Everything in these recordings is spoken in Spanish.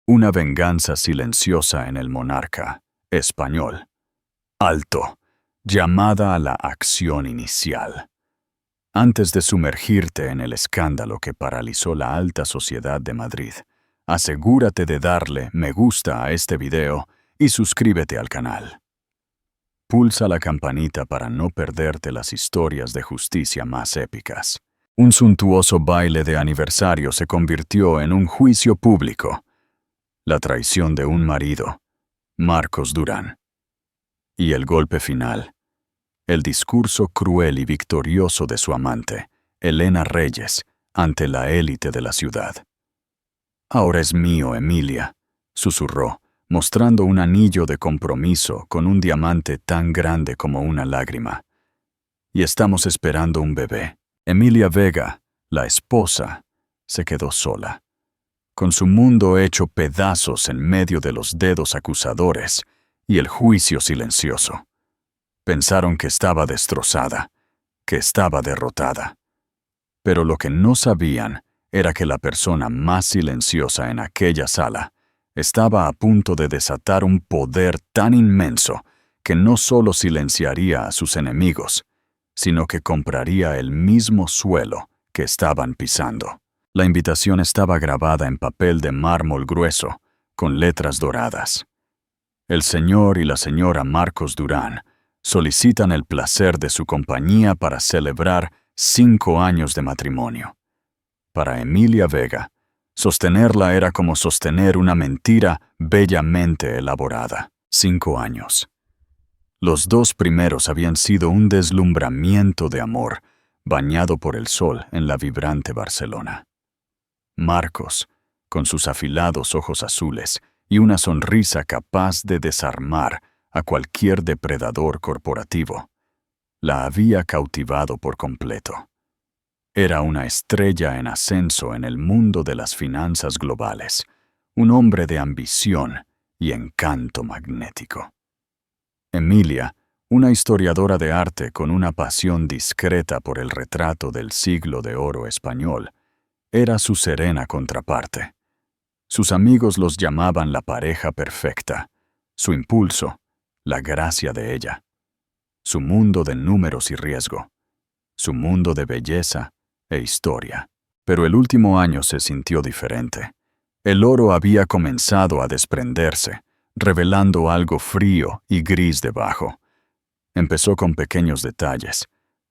Una venganza silenciosa en el monarca español. Alto. Llamada a la acción inicial. Antes de sumergirte en el escándalo que paralizó la alta sociedad de Madrid, asegúrate de darle me gusta a este video y suscríbete al canal. Pulsa la campanita para no perderte las historias de justicia más épicas. Un suntuoso baile de aniversario se convirtió en un juicio público. La traición de un marido, Marcos Durán. Y el golpe final. El discurso cruel y victorioso de su amante, Elena Reyes, ante la élite de la ciudad. «Ahora es mío, Emilia», susurró, mostrando un anillo de compromiso con un diamante tan grande como una lágrima. «Y estamos esperando un bebé». Emilia Vega, la esposa, se quedó sola, con su mundo hecho pedazos en medio de los dedos acusadores y el juicio silencioso. Pensaron que estaba destrozada, que estaba derrotada. Pero lo que no sabían era que la persona más silenciosa en aquella sala estaba a punto de desatar un poder tan inmenso que no solo silenciaría a sus enemigos, sino que compraría el mismo suelo que estaban pisando. La invitación estaba grabada en papel de mármol grueso, con letras doradas. El señor y la señora Marcos Durán solicitan el placer de su compañía para celebrar 5 años de matrimonio. Para Emilia Vega, sostenerla era como sostener una mentira bellamente elaborada. 5 años. Los 2 primeros habían sido un deslumbramiento de amor, bañado por el sol en la vibrante Barcelona. Marcos, con sus afilados ojos azules y una sonrisa capaz de desarmar a cualquier depredador corporativo, la había cautivado por completo. Era una estrella en ascenso en el mundo de las finanzas globales, un hombre de ambición y encanto magnético. Emilia, una historiadora de arte con una pasión discreta por el retrato del siglo de oro español, era su serena contraparte. Sus amigos los llamaban la pareja perfecta, su impulso, la gracia de ella, su mundo de números y riesgo, su mundo de belleza e historia. Pero el último año se sintió diferente. El oro había comenzado a desprenderse, revelando algo frío y gris debajo. Empezó con pequeños detalles.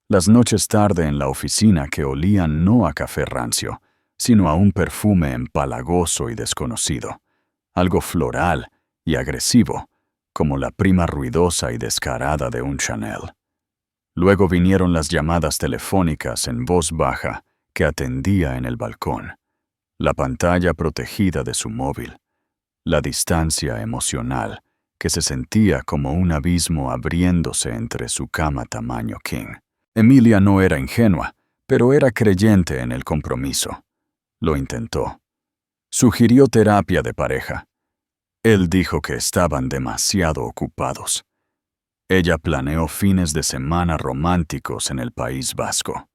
Las noches tarde en la oficina que olían no a café rancio, sino a un perfume empalagoso y desconocido, algo floral y agresivo, como la prima ruidosa y descarada de un Chanel. Luego vinieron las llamadas telefónicas en voz baja que atendía en el balcón, la pantalla protegida de su móvil, la distancia emocional que se sentía como un abismo abriéndose entre su cama tamaño king. Emilia no era ingenua, pero era creyente en el compromiso. Lo intentó. Sugirió terapia de pareja. Él dijo que estaban demasiado ocupados. Ella planeó fines de semana románticos en el País Vasco.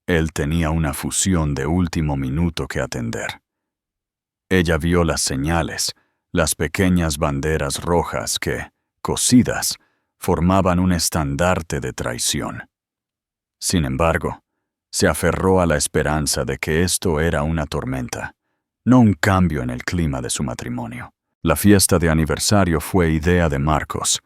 Él tenía una fusión de último minuto que atender. Ella vio las señales, las pequeñas banderas rojas que, cosidas, formaban un estandarte de traición. Sin embargo, se aferró a la esperanza de que esto era una tormenta, no un cambio en el clima de su matrimonio. La fiesta de aniversario fue idea de Marcos.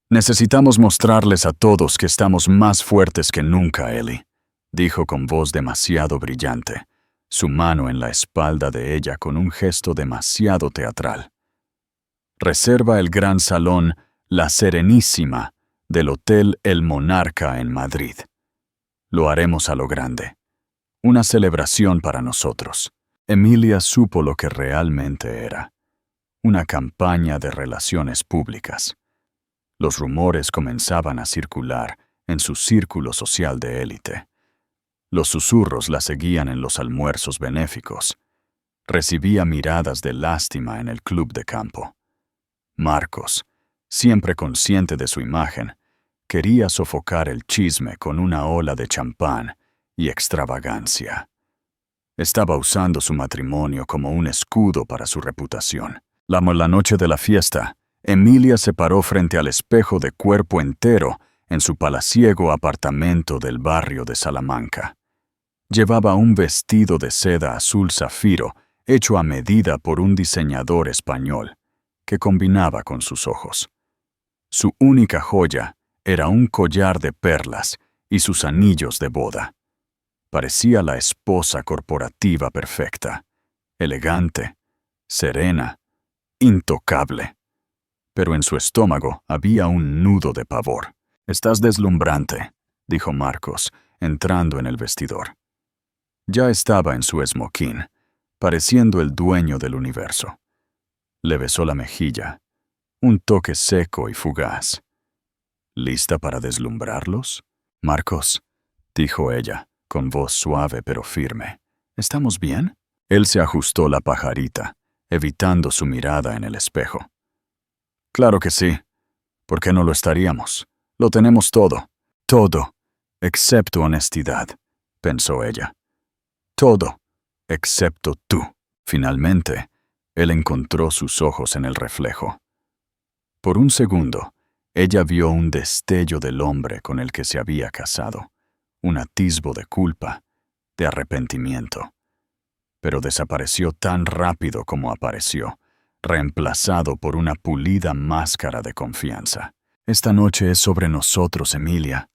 «Necesitamos mostrarles a todos que estamos más fuertes que nunca, Eli», dijo con voz demasiado brillante, su mano en la espalda de ella con un gesto demasiado teatral. «Reserva el gran salón La Serenísima del Hotel El Monarca en Madrid. Lo haremos a lo grande. Una celebración para nosotros». Emilia supo lo que realmente era. Una campaña de relaciones públicas. Los rumores comenzaban a circular en su círculo social de élite. Los susurros la seguían en los almuerzos benéficos. Recibía miradas de lástima en el club de campo. Marcos, siempre consciente de su imagen, quería sofocar el chisme con una ola de champán y extravagancia. Estaba usando su matrimonio como un escudo para su reputación. La noche de la fiesta, Emilia se paró frente al espejo de cuerpo entero en su palaciego apartamento del barrio de Salamanca. Llevaba un vestido de seda azul zafiro hecho a medida por un diseñador español, que combinaba con sus ojos. Su única joya era un collar de perlas y sus anillos de boda. Parecía la esposa corporativa perfecta, elegante, serena, intocable. Pero en su estómago había un nudo de pavor. «Estás deslumbrante», dijo Marcos, entrando en el vestidor. Ya estaba en su esmoquín, pareciendo el dueño del universo. Le besó la mejilla, un toque seco y fugaz. «¿Lista para deslumbrarlos?» «Marcos», dijo ella, con voz suave pero firme. «¿Estamos bien?» Él se ajustó la pajarita, evitando su mirada en el espejo. «Claro que sí. ¿Por qué no lo estaríamos? Lo tenemos todo. Todo, excepto honestidad», pensó ella. «Todo, excepto tú». Finalmente, él encontró sus ojos en el reflejo. Por un segundo, ella vio un destello del hombre con el que se había casado, un atisbo de culpa, de arrepentimiento. Pero desapareció tan rápido como apareció, reemplazado por una pulida máscara de confianza. «Esta noche es sobre nosotros, Emilia»,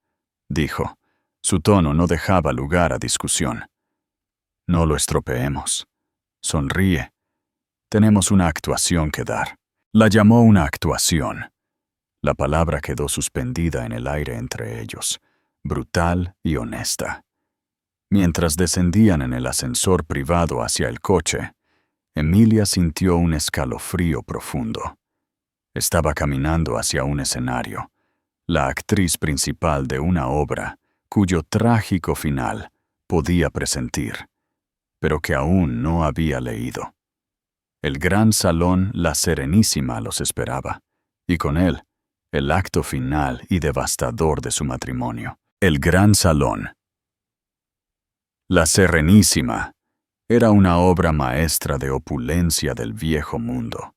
dijo. Su tono no dejaba lugar a discusión. «No lo estropeemos. Sonríe. Tenemos una actuación que dar». La llamó una actuación. La palabra quedó suspendida en el aire entre ellos, brutal y honesta. Mientras descendían en el ascensor privado hacia el coche, Emilia sintió un escalofrío profundo. Estaba caminando hacia un escenario, la actriz principal de una obra cuyo trágico final podía presentir, pero que aún no había leído. El gran salón La Serenísima los esperaba, y con él, el acto final y devastador de su matrimonio. El gran salón. La Serenísima era una obra maestra de opulencia del viejo mundo.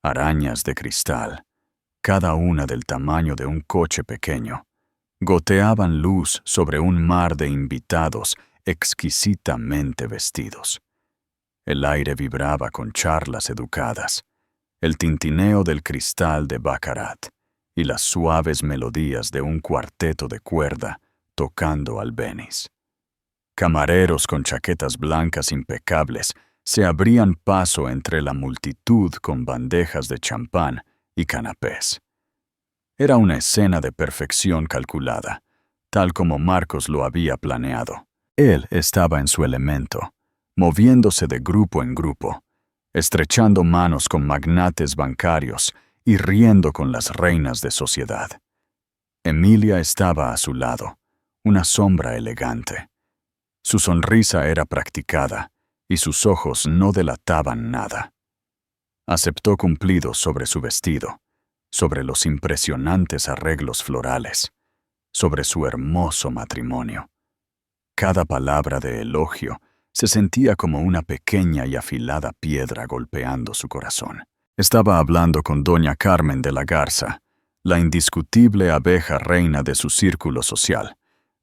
Arañas de cristal, cada una del tamaño de un coche pequeño, goteaban luz sobre un mar de invitados exquisitamente vestidos. El aire vibraba con charlas educadas, el tintineo del cristal de Baccarat y las suaves melodías de un cuarteto de cuerda tocando albéniz. Camareros con chaquetas blancas impecables se abrían paso entre la multitud con bandejas de champán y canapés. Era una escena de perfección calculada, tal como Marcos lo había planeado. Él estaba en su elemento, moviéndose de grupo en grupo, estrechando manos con magnates bancarios y riendo con las reinas de sociedad. Emilia estaba a su lado, una sombra elegante. Su sonrisa era practicada y sus ojos no delataban nada. Aceptó cumplidos sobre su vestido, sobre los impresionantes arreglos florales, sobre su hermoso matrimonio. Cada palabra de elogio se sentía como una pequeña y afilada piedra golpeando su corazón. Estaba hablando con doña Carmen de la Garza, la indiscutible abeja reina de su círculo social,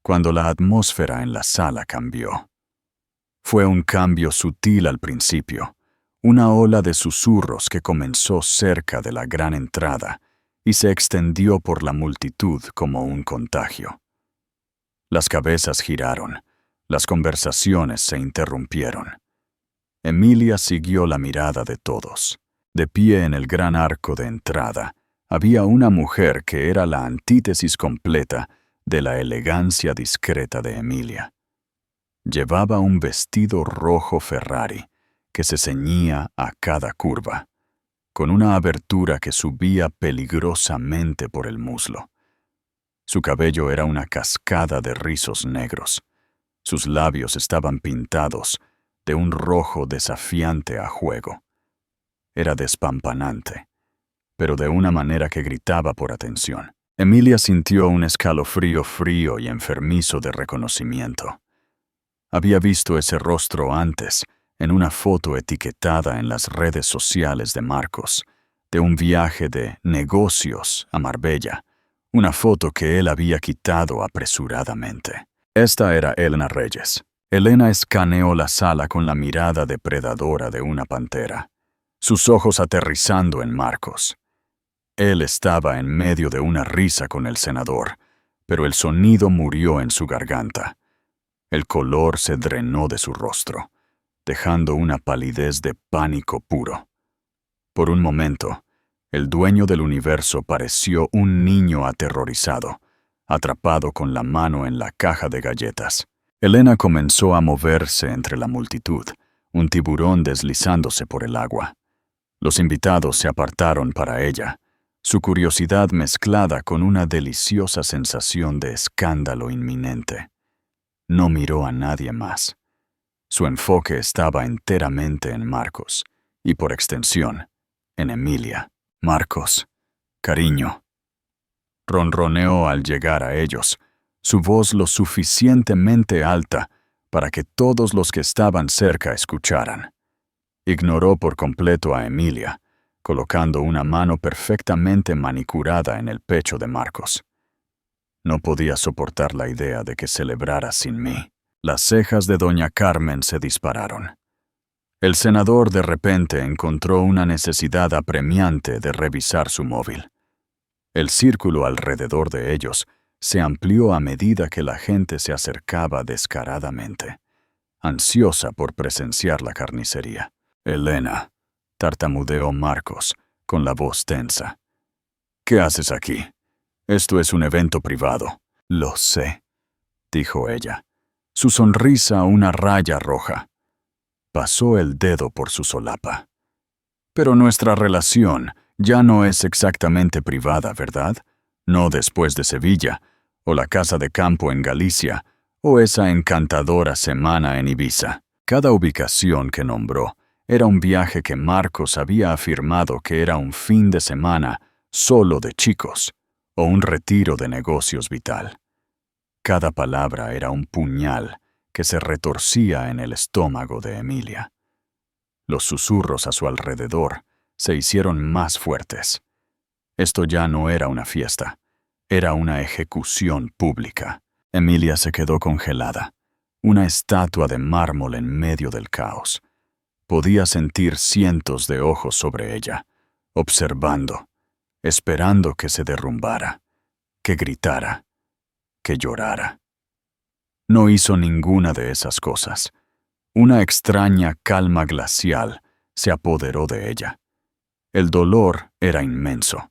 cuando la atmósfera en la sala cambió. Fue un cambio sutil al principio, una ola de susurros que comenzó cerca de la gran entrada y se extendió por la multitud como un contagio. Las cabezas giraron, las conversaciones se interrumpieron. Emilia siguió la mirada de todos. De pie en el gran arco de entrada, había una mujer que era la antítesis completa de la elegancia discreta de Emilia. Llevaba un vestido rojo Ferrari que se ceñía a cada curva, con una abertura que subía peligrosamente por el muslo. Su cabello era una cascada de rizos negros. Sus labios estaban pintados de un rojo desafiante a juego. Era despampanante, pero de una manera que gritaba por atención. Emilia sintió un escalofrío frío y enfermizo de reconocimiento. Había visto ese rostro antes, en una foto etiquetada en las redes sociales de Marcos, de un viaje de negocios a Marbella, una foto que él había quitado apresuradamente. Esta era Elena Reyes. Elena escaneó la sala con la mirada depredadora de una pantera, sus ojos aterrizando en Marcos. Él estaba en medio de una risa con el senador, pero el sonido murió en su garganta. El color se drenó de su rostro, dejando una palidez de pánico puro. Por un momento, el dueño del universo pareció un niño aterrorizado, atrapado con la mano en la caja de galletas. Elena comenzó a moverse entre la multitud, un tiburón deslizándose por el agua. Los invitados se apartaron para ella, su curiosidad mezclada con una deliciosa sensación de escándalo inminente. No miró a nadie más. Su enfoque estaba enteramente en Marcos, y por extensión, en Emilia. Marcos, cariño. Ronroneó al llegar a ellos, su voz lo suficientemente alta para que todos los que estaban cerca escucharan. Ignoró por completo a Emilia, colocando una mano perfectamente manicurada en el pecho de Marcos. No podía soportar la idea de que celebrara sin mí. Las cejas de doña Carmen se dispararon. El senador de repente encontró una necesidad apremiante de revisar su móvil. El círculo alrededor de ellos se amplió a medida que la gente se acercaba descaradamente, ansiosa por presenciar la carnicería. Elena, tartamudeó Marcos, con la voz tensa. ¿Qué haces aquí? Esto es un evento privado. Lo sé, dijo ella, su sonrisa una raya roja. Pasó el dedo por su solapa. Pero nuestra relación ya no es exactamente privada, ¿verdad? No después de Sevilla, o la casa de campo en Galicia, o esa encantadora semana en Ibiza. Cada ubicación que nombró era un viaje que Marcos había afirmado que era un fin de semana solo de chicos, o un retiro de negocios vital. Cada palabra era un puñal que se retorcía en el estómago de Emilia. Los susurros a su alrededor se hicieron más fuertes. Esto ya no era una fiesta, era una ejecución pública. Emilia se quedó congelada, una estatua de mármol en medio del caos. Podía sentir cientos de ojos sobre ella, observando, esperando que se derrumbara, que gritara, que llorara. No hizo ninguna de esas cosas. Una extraña calma glacial se apoderó de ella. El dolor era inmenso,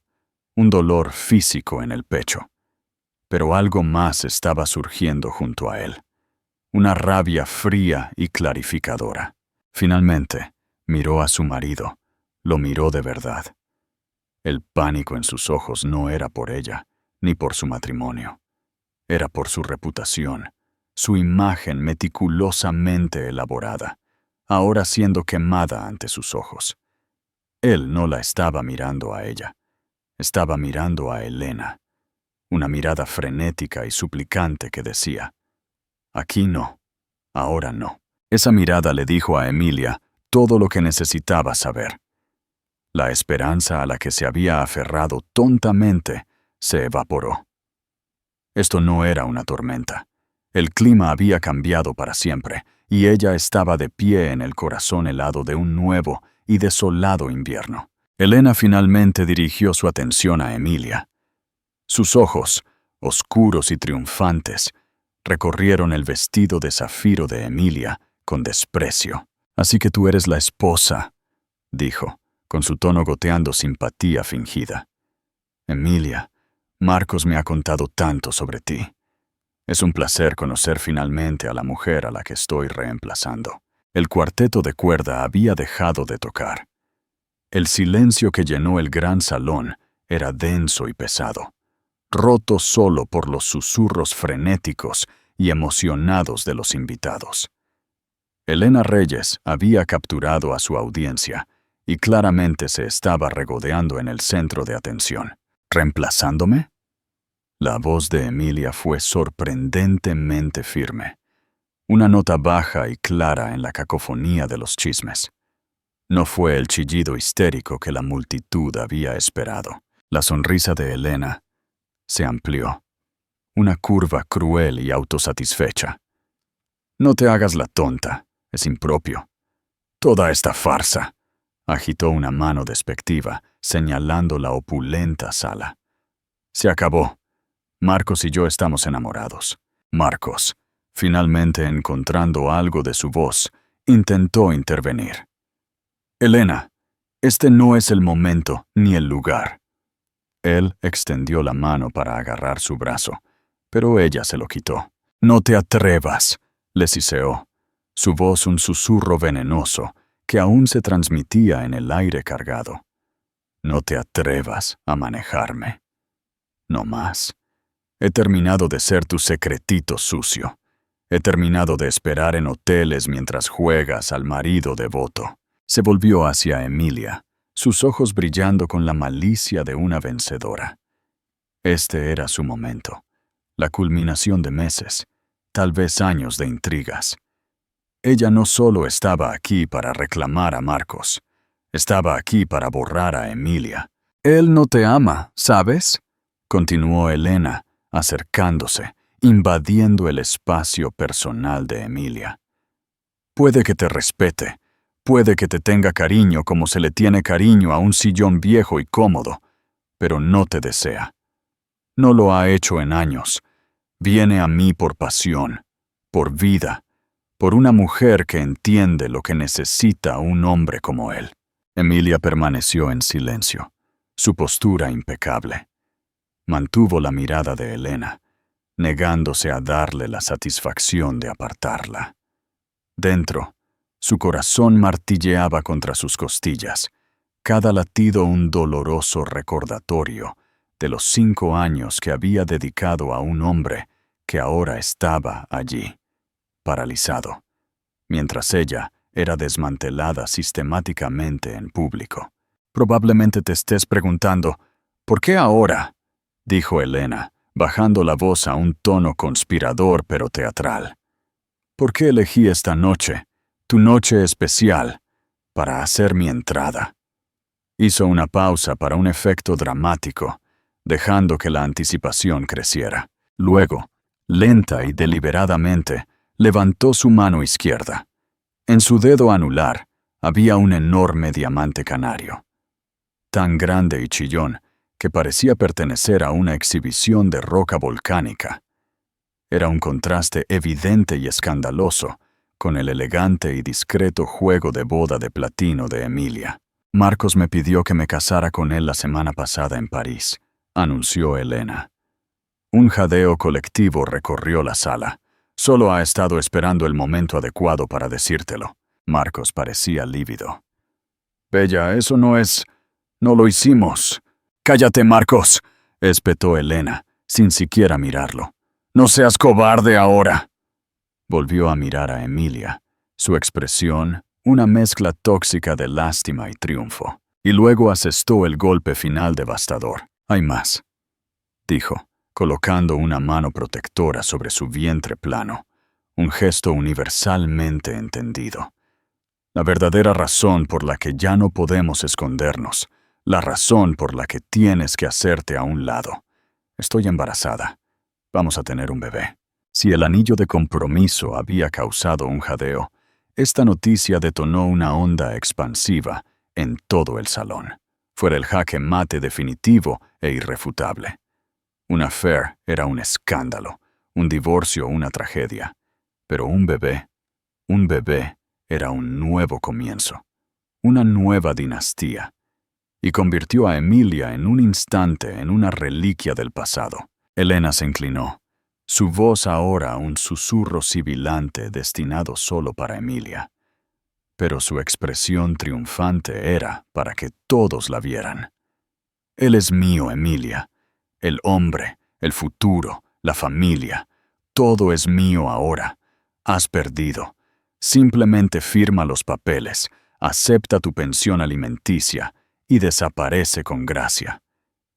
un dolor físico en el pecho. Pero algo más estaba surgiendo junto a él, una rabia fría y clarificadora. Finalmente, miró a su marido, lo miró de verdad. El pánico en sus ojos no era por ella, ni por su matrimonio. Era por su reputación, su imagen meticulosamente elaborada, ahora siendo quemada ante sus ojos. Él no la estaba mirando a ella, estaba mirando a Elena, una mirada frenética y suplicante que decía, «Aquí no, ahora no». Esa mirada le dijo a Emilia todo lo que necesitaba saber. La esperanza a la que se había aferrado tontamente se evaporó. Esto no era una tormenta. El clima había cambiado para siempre, y ella estaba de pie en el corazón helado de un nuevo y desolado invierno. Elena finalmente dirigió su atención a Emilia. Sus ojos, oscuros y triunfantes, recorrieron el vestido de zafiro de Emilia con desprecio. «Así que tú eres la esposa», dijo, con su tono goteando simpatía fingida. «Emilia, Marcos me ha contado tanto sobre ti. Es un placer conocer finalmente a la mujer a la que estoy reemplazando». El cuarteto de cuerda había dejado de tocar. El silencio que llenó el gran salón era denso y pesado, roto solo por los susurros frenéticos y emocionados de los invitados. Elena Reyes había capturado a su audiencia y claramente se estaba regodeando en el centro de atención. ¿Reemplazándome? La voz de Emilia fue sorprendentemente firme. una nota baja y clara en la cacofonía de los chismes. No fue el chillido histérico que la multitud había esperado. La sonrisa de Elena se amplió, una curva cruel y autosatisfecha. «No te hagas la tonta, es impropio. Toda esta farsa», agitó una mano despectiva, señalando la opulenta sala. «Se acabó. Marcos y yo estamos enamorados». Marcos, finalmente encontrando algo de su voz, intentó intervenir. «Elena, este no es el momento ni el lugar». Él extendió la mano para agarrar su brazo, pero ella se lo quitó. «No te atrevas», le siseó, su voz un susurro venenoso que aún se transmitía en el aire cargado. «No te atrevas a manejarme. No más. He terminado de ser tu secretito sucio. He terminado de esperar en hoteles mientras juegas al marido devoto». Se volvió hacia Emilia, sus ojos brillando con la malicia de una vencedora. Este era su momento, la culminación de meses, tal vez años de intrigas. Ella no solo estaba aquí para reclamar a Marcos, estaba aquí para borrar a Emilia. «Él no te ama, ¿sabes?», continuó Elena, acercándose, invadiendo el espacio personal de Emilia. «Puede que te respete, puede que te tenga cariño como se le tiene cariño a un sillón viejo y cómodo, pero no te desea. No lo ha hecho en años. Viene a mí por pasión, por vida, por una mujer que entiende lo que necesita un hombre como él». Emilia permaneció en silencio, su postura impecable. Mantuvo la mirada de Elena, negándose a darle la satisfacción de apartarla. Dentro, su corazón martilleaba contra sus costillas, cada latido un doloroso recordatorio de los 5 años que había dedicado a un hombre que ahora estaba allí, paralizado, mientras ella era desmantelada sistemáticamente en público. «Probablemente te estés preguntando, ¿por qué ahora?», dijo Elena, bajando la voz a un tono conspirador pero teatral. «¿Por qué elegí esta noche, tu noche especial, para hacer mi entrada?» Hizo una pausa para un efecto dramático, dejando que la anticipación creciera. Luego, lenta y deliberadamente, levantó su mano izquierda. En su dedo anular había un enorme diamante canario, tan grande y chillón que parecía pertenecer a una exhibición de roca volcánica. Era un contraste evidente y escandaloso con el elegante y discreto juego de boda de platino de Emilia. «Marcos me pidió que me casara con él la semana pasada en París», anunció Elena. Un jadeo colectivo recorrió la sala. «Solo ha estado esperando el momento adecuado para decírtelo». Marcos parecía lívido. «Bella, eso no es... No lo hicimos». «Cállate, Marcos», espetó Elena, sin siquiera mirarlo. «No seas cobarde ahora». Volvió a mirar a Emilia, su expresión una mezcla tóxica de lástima y triunfo, y luego asestó el golpe final devastador. «Hay más», dijo, colocando una mano protectora sobre su vientre plano, un gesto universalmente entendido. «La verdadera razón por la que ya no podemos escondernos, la razón por la que tienes que hacerte a un lado. Estoy embarazada. Vamos a tener un bebé». Si el anillo de compromiso había causado un jadeo, esta noticia detonó una onda expansiva en todo el salón. Fuera el jaque mate definitivo e irrefutable. Un affair era un escándalo, un divorcio una tragedia. Pero un bebé era un nuevo comienzo, una nueva dinastía, y convirtió a Emilia en un instante en una reliquia del pasado. Elena se inclinó, su voz ahora un susurro sibilante destinado solo para Emilia. Pero su expresión triunfante era para que todos la vieran. «Él es mío, Emilia. El hombre, el futuro, la familia, todo es mío ahora. Has perdido. Simplemente firma los papeles, acepta tu pensión alimenticia y desaparece con gracia.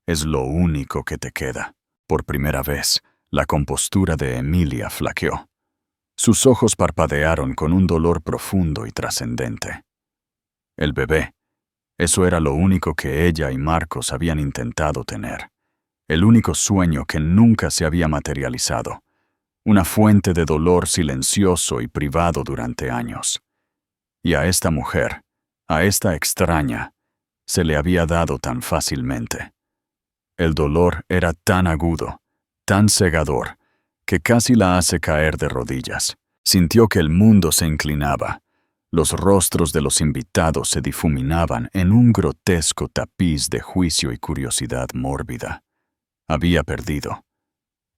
Es lo único que te queda». Por primera vez, la compostura de Emilia flaqueó. Sus ojos parpadearon con un dolor profundo y trascendente. El bebé. Eso era lo único que ella y Marcos habían intentado tener. El único sueño que nunca se había materializado. Una fuente de dolor silencioso y privado durante años. Y a esta mujer, a esta extraña, se le había dado tan fácilmente. El dolor era tan agudo, tan cegador, que casi la hace caer de rodillas. Sintió que el mundo se inclinaba. Los rostros de los invitados se difuminaban en un grotesco tapiz de juicio y curiosidad mórbida. Había perdido.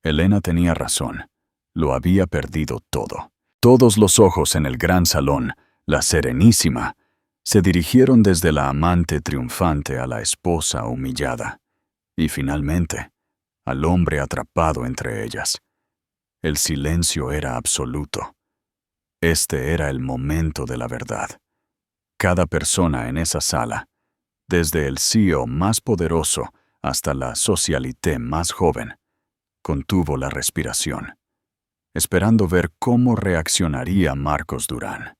Elena tenía razón. Lo había perdido todo. Todos los ojos en el gran salón, la Serenísima, se dirigieron desde la amante triunfante a la esposa humillada, y finalmente, al hombre atrapado entre ellas. El silencio era absoluto. Este era el momento de la verdad. Cada persona en esa sala, desde el CEO más poderoso hasta la socialité más joven, contuvo la respiración, esperando ver cómo reaccionaría Marcos Durán.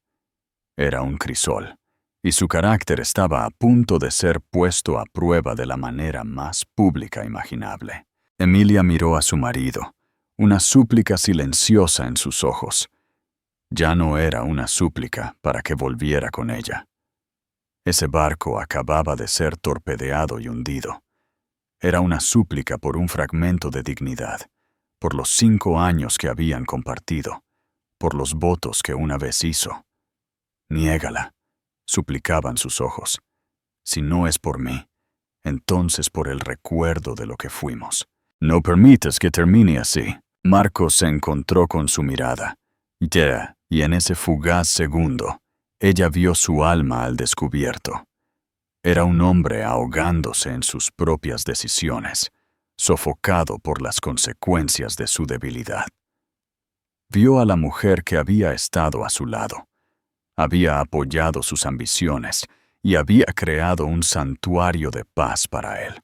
Era un crisol, y su carácter estaba a punto de ser puesto a prueba de la manera más pública imaginable. Emilia miró a su marido, una súplica silenciosa en sus ojos. Ya no era una súplica para que volviera con ella. Ese barco acababa de ser torpedeado y hundido. Era una súplica por un fragmento de dignidad, por los 5 años que habían compartido, por los votos que una vez hizo. Niégala, suplicaban sus ojos. Si no es por mí, entonces por el recuerdo de lo que fuimos. No permitas que termine así. Marcos se encontró con su mirada. Y en ese fugaz segundo, ella vio su alma al descubierto. Era un hombre ahogándose en sus propias decisiones, sofocado por las consecuencias de su debilidad. Vio a la mujer que había estado a su lado. Había apoyado sus ambiciones y había creado un santuario de paz para él.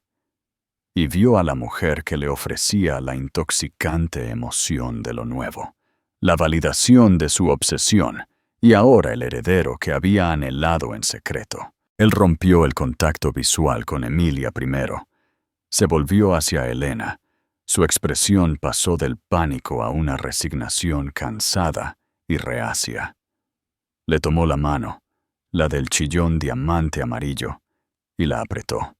Y vio a la mujer que le ofrecía la intoxicante emoción de lo nuevo, la validación de su obsesión y ahora el heredero que había anhelado en secreto. Él rompió el contacto visual con Emilia primero. Se volvió hacia Elena. Su expresión pasó del pánico a una resignación cansada y reacia. Le tomó la mano, la del chillón diamante amarillo, y la apretó.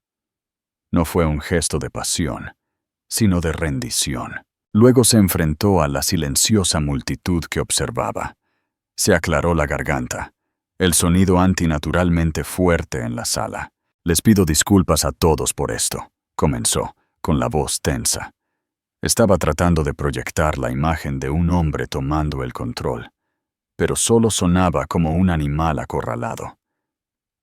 No fue un gesto de pasión, sino de rendición. Luego se enfrentó a la silenciosa multitud que observaba. Se aclaró la garganta, el sonido antinaturalmente fuerte en la sala. Les pido disculpas a todos por esto, comenzó, con la voz tensa. Estaba tratando de proyectar la imagen de un hombre tomando el control, pero solo sonaba como un animal acorralado.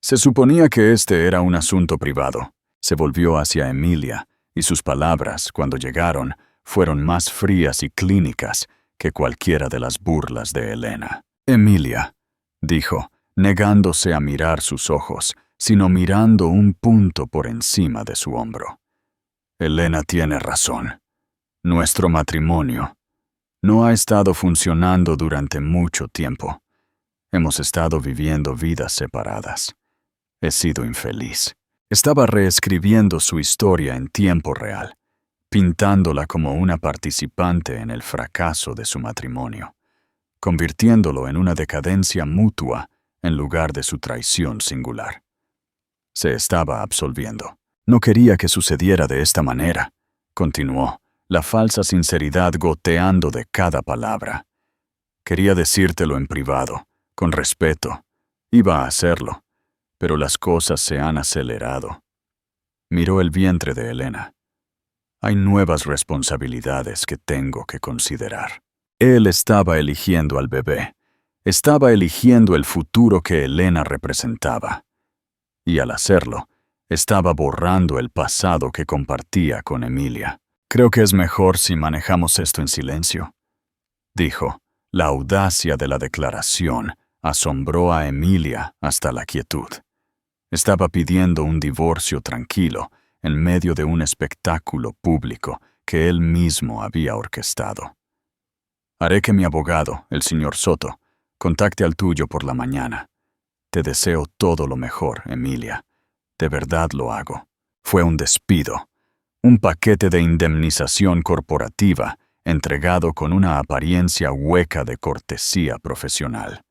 Se suponía que este era un asunto privado. Se volvió hacia Emilia, y sus palabras, cuando llegaron, fueron más frías y clínicas que cualquiera de las burlas de Elena. Emilia, dijo, negándose a mirar sus ojos, sino mirando un punto por encima de su hombro. Elena tiene razón. Nuestro matrimonio no ha estado funcionando durante mucho tiempo. Hemos estado viviendo vidas separadas. He sido infeliz. Estaba reescribiendo su historia en tiempo real, pintándola como una participante en el fracaso de su matrimonio, convirtiéndolo en una decadencia mutua en lugar de su traición singular. Se estaba absolviendo. No quería que sucediera de esta manera, continuó, la falsa sinceridad goteando de cada palabra. Quería decírtelo en privado, con respeto. Iba a hacerlo, pero las cosas se han acelerado. Miró el vientre de Elena. Hay nuevas responsabilidades que tengo que considerar. Él estaba eligiendo al bebé. Estaba eligiendo el futuro que Elena representaba. Y al hacerlo, estaba borrando el pasado que compartía con Emilia. Creo que es mejor si manejamos esto en silencio, dijo. La audacia de la declaración asombró a Emilia hasta la quietud. Estaba pidiendo un divorcio tranquilo en medio de un espectáculo público que él mismo había orquestado. Haré que mi abogado, el señor Soto, contacte al tuyo por la mañana. Te deseo todo lo mejor, Emilia. De verdad lo hago. Fue un despido. Un paquete de indemnización corporativa entregado con una apariencia hueca de cortesía profesional.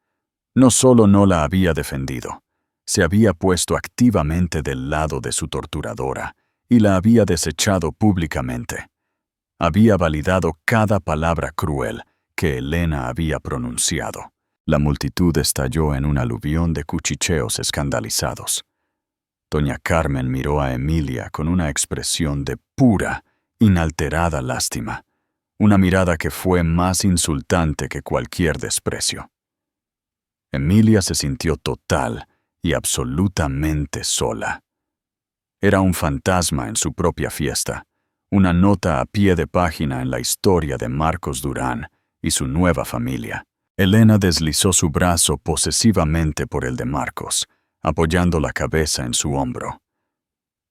No solo no la había defendido, se había puesto activamente del lado de su torturadora y la había desechado públicamente. Había validado cada palabra cruel que Elena había pronunciado. La multitud estalló en un aluvión de cuchicheos escandalizados. Doña Carmen miró a Emilia con una expresión de pura, inalterada lástima, una mirada que fue más insultante que cualquier desprecio. Emilia se sintió total y absolutamente sola. Era un fantasma en su propia fiesta, una nota a pie de página en la historia de Marcos Durán y su nueva familia. Elena deslizó su brazo posesivamente por el de Marcos, apoyando la cabeza en su hombro.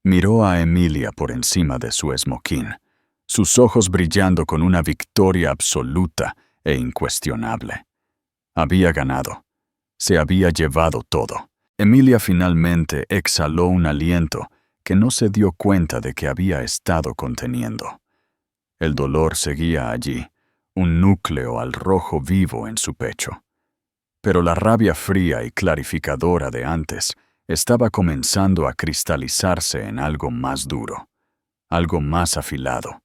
Miró a Emilia por encima de su esmoquín, sus ojos brillando con una victoria absoluta e incuestionable. Había ganado. Se había llevado todo. Emilia finalmente exhaló un aliento que no se dio cuenta de que había estado conteniendo. El dolor seguía allí, un núcleo al rojo vivo en su pecho. Pero la rabia fría y clarificadora de antes estaba comenzando a cristalizarse en algo más duro, algo más afilado.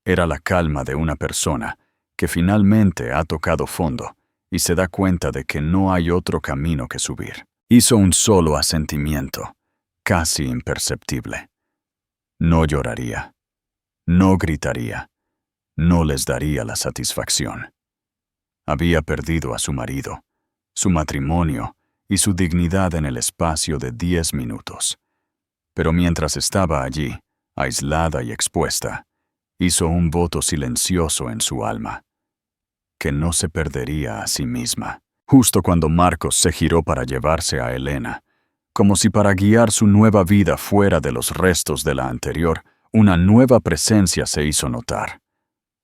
Era la calma de una persona que finalmente ha tocado fondo y se da cuenta de que no hay otro camino que subir. Hizo un solo asentimiento, casi imperceptible. No lloraría, no gritaría, no les daría la satisfacción. Había perdido a su marido, su matrimonio y su dignidad en el espacio de 10 minutos. Pero mientras estaba allí, aislada y expuesta, hizo un voto silencioso en su alma, que no se perdería a sí misma. Justo cuando Marcos se giró para llevarse a Elena, como si para guiar su nueva vida fuera de los restos de la anterior, una nueva presencia se hizo notar.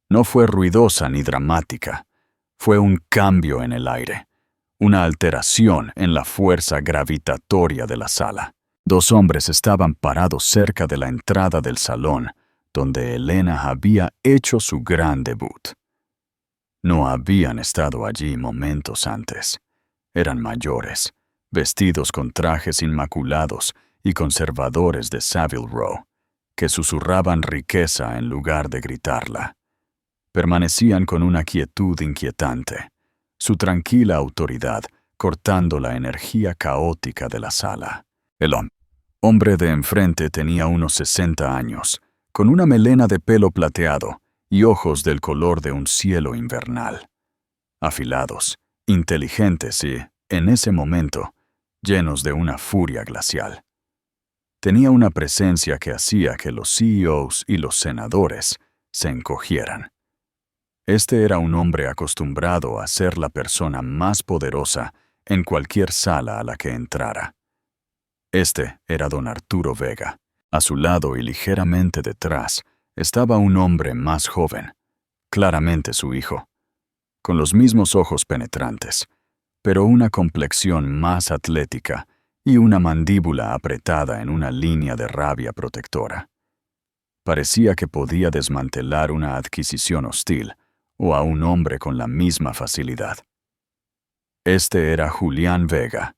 No fue ruidosa ni dramática, fue un cambio en el aire, una alteración en la fuerza gravitatoria de la sala. 2 hombres estaban parados cerca de la entrada del salón, donde Elena había hecho su gran debut. No habían estado allí momentos antes. Eran mayores, vestidos con trajes inmaculados y conservadores de Savile Row, que susurraban riqueza en lugar de gritarla. Permanecían con una quietud inquietante, su tranquila autoridad cortando la energía caótica de la sala. El hombre de enfrente tenía unos 60 años, con una melena de pelo plateado y ojos del color de un cielo invernal. Afilados, inteligentes y, en ese momento, llenos de una furia glacial. Tenía una presencia que hacía que los CEOs y los senadores se encogieran. Este era un hombre acostumbrado a ser la persona más poderosa en cualquier sala a la que entrara. Este era don Arturo Vega. A su lado y ligeramente detrás estaba un hombre más joven, claramente su hijo, con los mismos ojos penetrantes, pero una complexión más atlética y una mandíbula apretada en una línea de rabia protectora. Parecía que podía desmantelar una adquisición hostil o a un hombre con la misma facilidad. Este era Julián Vega,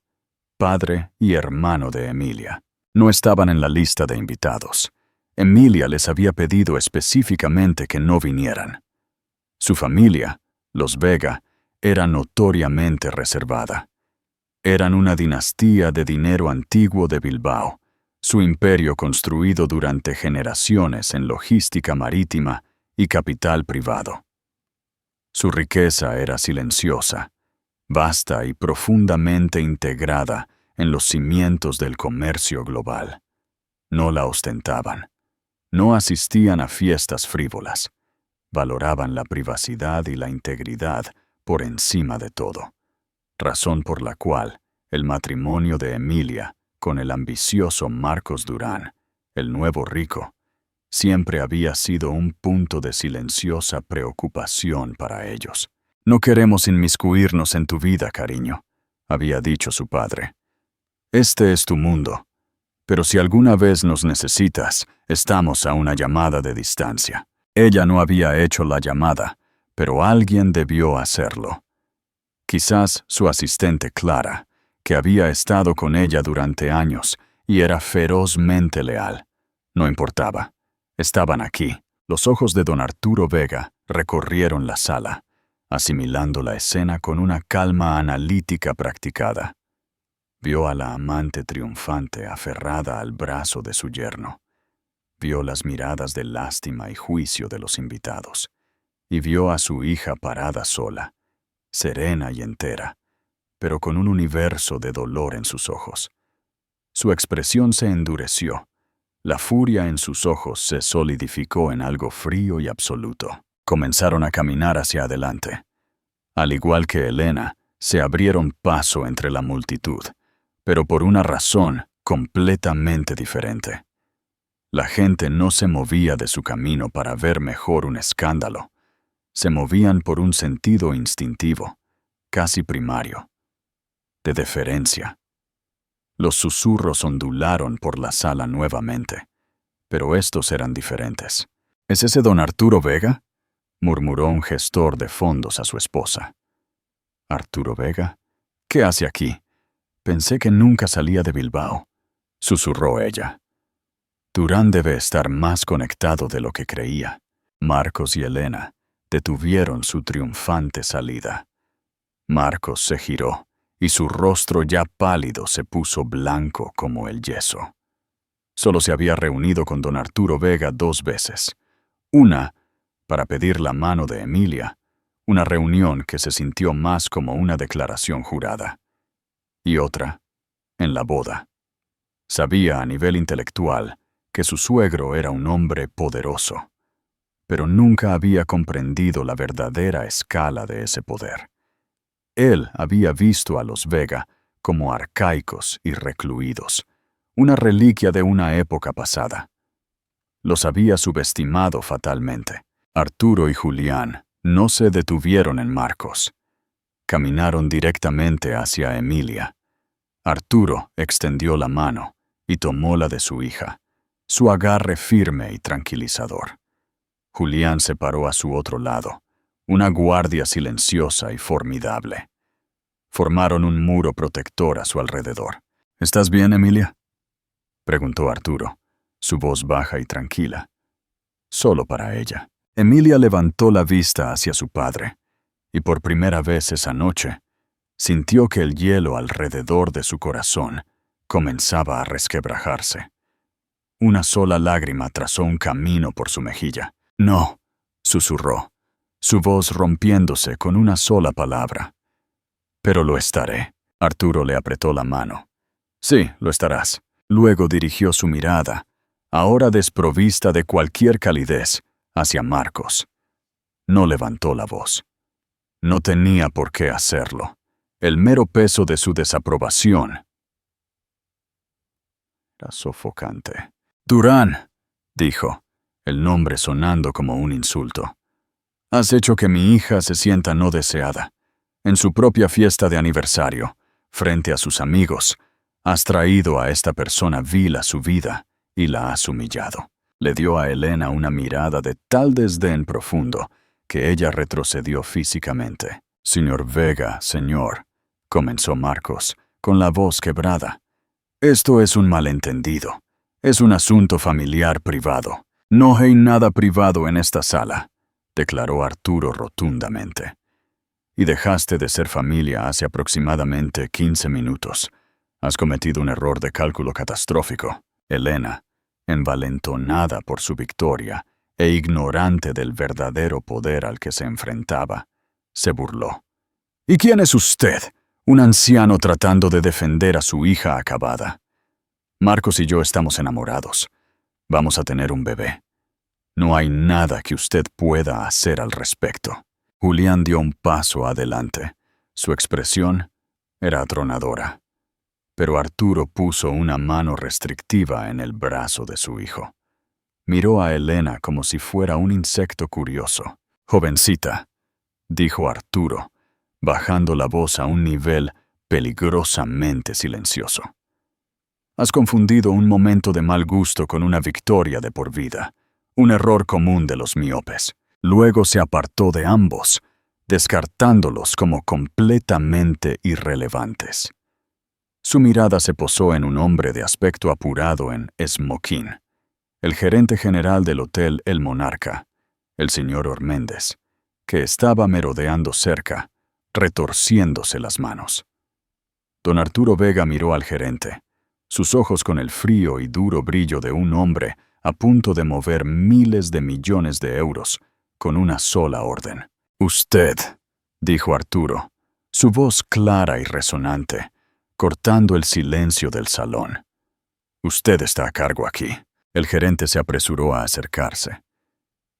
padre y hermano de Emilia. No estaban en la lista de invitados. Emilia les había pedido específicamente que no vinieran. Su familia, los Vega, era notoriamente reservada. Eran una dinastía de dinero antiguo de Bilbao, su imperio construido durante generaciones en logística marítima y capital privado. Su riqueza era silenciosa, vasta y profundamente integrada en los cimientos del comercio global. No la ostentaban. No asistían a fiestas frívolas. Valoraban la privacidad y la integridad por encima de todo, razón por la cual el matrimonio de Emilia con el ambicioso Marcos Durán, el nuevo rico, siempre había sido un punto de silenciosa preocupación para ellos. «No queremos inmiscuirnos en tu vida, cariño», había dicho su padre. «Este es tu mundo, pero si alguna vez nos necesitas, estamos a una llamada de distancia». Ella no había hecho la llamada, pero alguien debió hacerlo. Quizás su asistente Clara, que había estado con ella durante años y era ferozmente leal. No importaba. Estaban aquí. Los ojos de don Arturo Vega recorrieron la sala, asimilando la escena con una calma analítica practicada. Vio a la amante triunfante aferrada al brazo de su yerno. Vio las miradas de lástima y juicio de los invitados, y vio a su hija parada sola, serena y entera, pero con un universo de dolor en sus ojos. Su expresión se endureció. La furia en sus ojos se solidificó en algo frío y absoluto. Comenzaron a caminar hacia adelante. Al igual que Elena, se abrieron paso entre la multitud, pero por una razón completamente diferente. La gente no se movía de su camino para ver mejor un escándalo. Se movían por un sentido instintivo, casi primario, de deferencia. Los susurros ondularon por la sala nuevamente, pero estos eran diferentes. «¿Es ese don Arturo Vega?», murmuró un gestor de fondos a su esposa. «¿Arturo Vega? ¿Qué hace aquí? Pensé que nunca salía de Bilbao», susurró ella. «Durán debe estar más conectado de lo que creía». Marcos y Elena detuvieron su triunfante salida. Marcos se giró, y su rostro ya pálido se puso blanco como el yeso. Solo se había reunido con don Arturo Vega 2 veces. Una, para pedir la mano de Emilia, una reunión que se sintió más como una declaración jurada. Y otra, en la boda. Sabía a nivel intelectual que su suegro era un hombre poderoso, pero nunca había comprendido la verdadera escala de ese poder. Él había visto a los Vega como arcaicos y recluidos, una reliquia de una época pasada. Los había subestimado fatalmente. Arturo y Julián no se detuvieron en Marcos. Caminaron directamente hacia Emilia. Arturo extendió la mano y tomó la de su hija, su agarre firme y tranquilizador. Julián se paró a su otro lado, una guardia silenciosa y formidable. Formaron un muro protector a su alrededor. «¿Estás bien, Emilia?», preguntó Arturo, su voz baja y tranquila. Solo para ella. Emilia levantó la vista hacia su padre, y por primera vez esa noche, sintió que el hielo alrededor de su corazón comenzaba a resquebrajarse. Una sola lágrima trazó un camino por su mejilla. «No», susurró, su voz rompiéndose con una sola palabra. «Pero lo estaré». Arturo le apretó la mano. «Sí, lo estarás». Luego dirigió su mirada, ahora desprovista de cualquier calidez, hacia Marcos. No levantó la voz. No tenía por qué hacerlo. El mero peso de su desaprobación era sofocante. «Durán», dijo, el nombre sonando como un insulto. «Has hecho que mi hija se sienta no deseada. En su propia fiesta de aniversario, frente a sus amigos, has traído a esta persona vil a su vida y la has humillado». Le dio a Elena una mirada de tal desdén profundo que ella retrocedió físicamente. «Señor Vega, señor», comenzó Marcos, con la voz quebrada. «Esto es un malentendido. Es un asunto familiar privado. No hay nada privado en esta sala», declaró Arturo rotundamente. «Y dejaste de ser familia hace aproximadamente 15 minutos. Has cometido un error de cálculo catastrófico». Elena, envalentonada por su victoria e ignorante del verdadero poder al que se enfrentaba, se burló. «¿Y quién es usted? Un anciano tratando de defender a su hija acabada. Marcos y yo estamos enamorados. Vamos a tener un bebé. No hay nada que usted pueda hacer al respecto». Julián dio un paso adelante. Su expresión era atronadora. Pero Arturo puso una mano restrictiva en el brazo de su hijo. Miró a Elena como si fuera un insecto curioso. «Jovencita», dijo Arturo, bajando la voz a un nivel peligrosamente silencioso. «Has confundido un momento de mal gusto con una victoria de por vida, un error común de los miopes». Luego se apartó de ambos, descartándolos como completamente irrelevantes. Su mirada se posó en un hombre de aspecto apurado en smoking, el gerente general del Hotel El Monarca, el señor Orméndez, que estaba merodeando cerca, retorciéndose las manos. Don Arturo Vega miró al gerente, sus ojos con el frío y duro brillo de un hombre a punto de mover miles de millones de euros con una sola orden. «Usted», dijo Arturo, su voz clara y resonante, cortando el silencio del salón. «Usted está a cargo aquí». El gerente se apresuró a acercarse.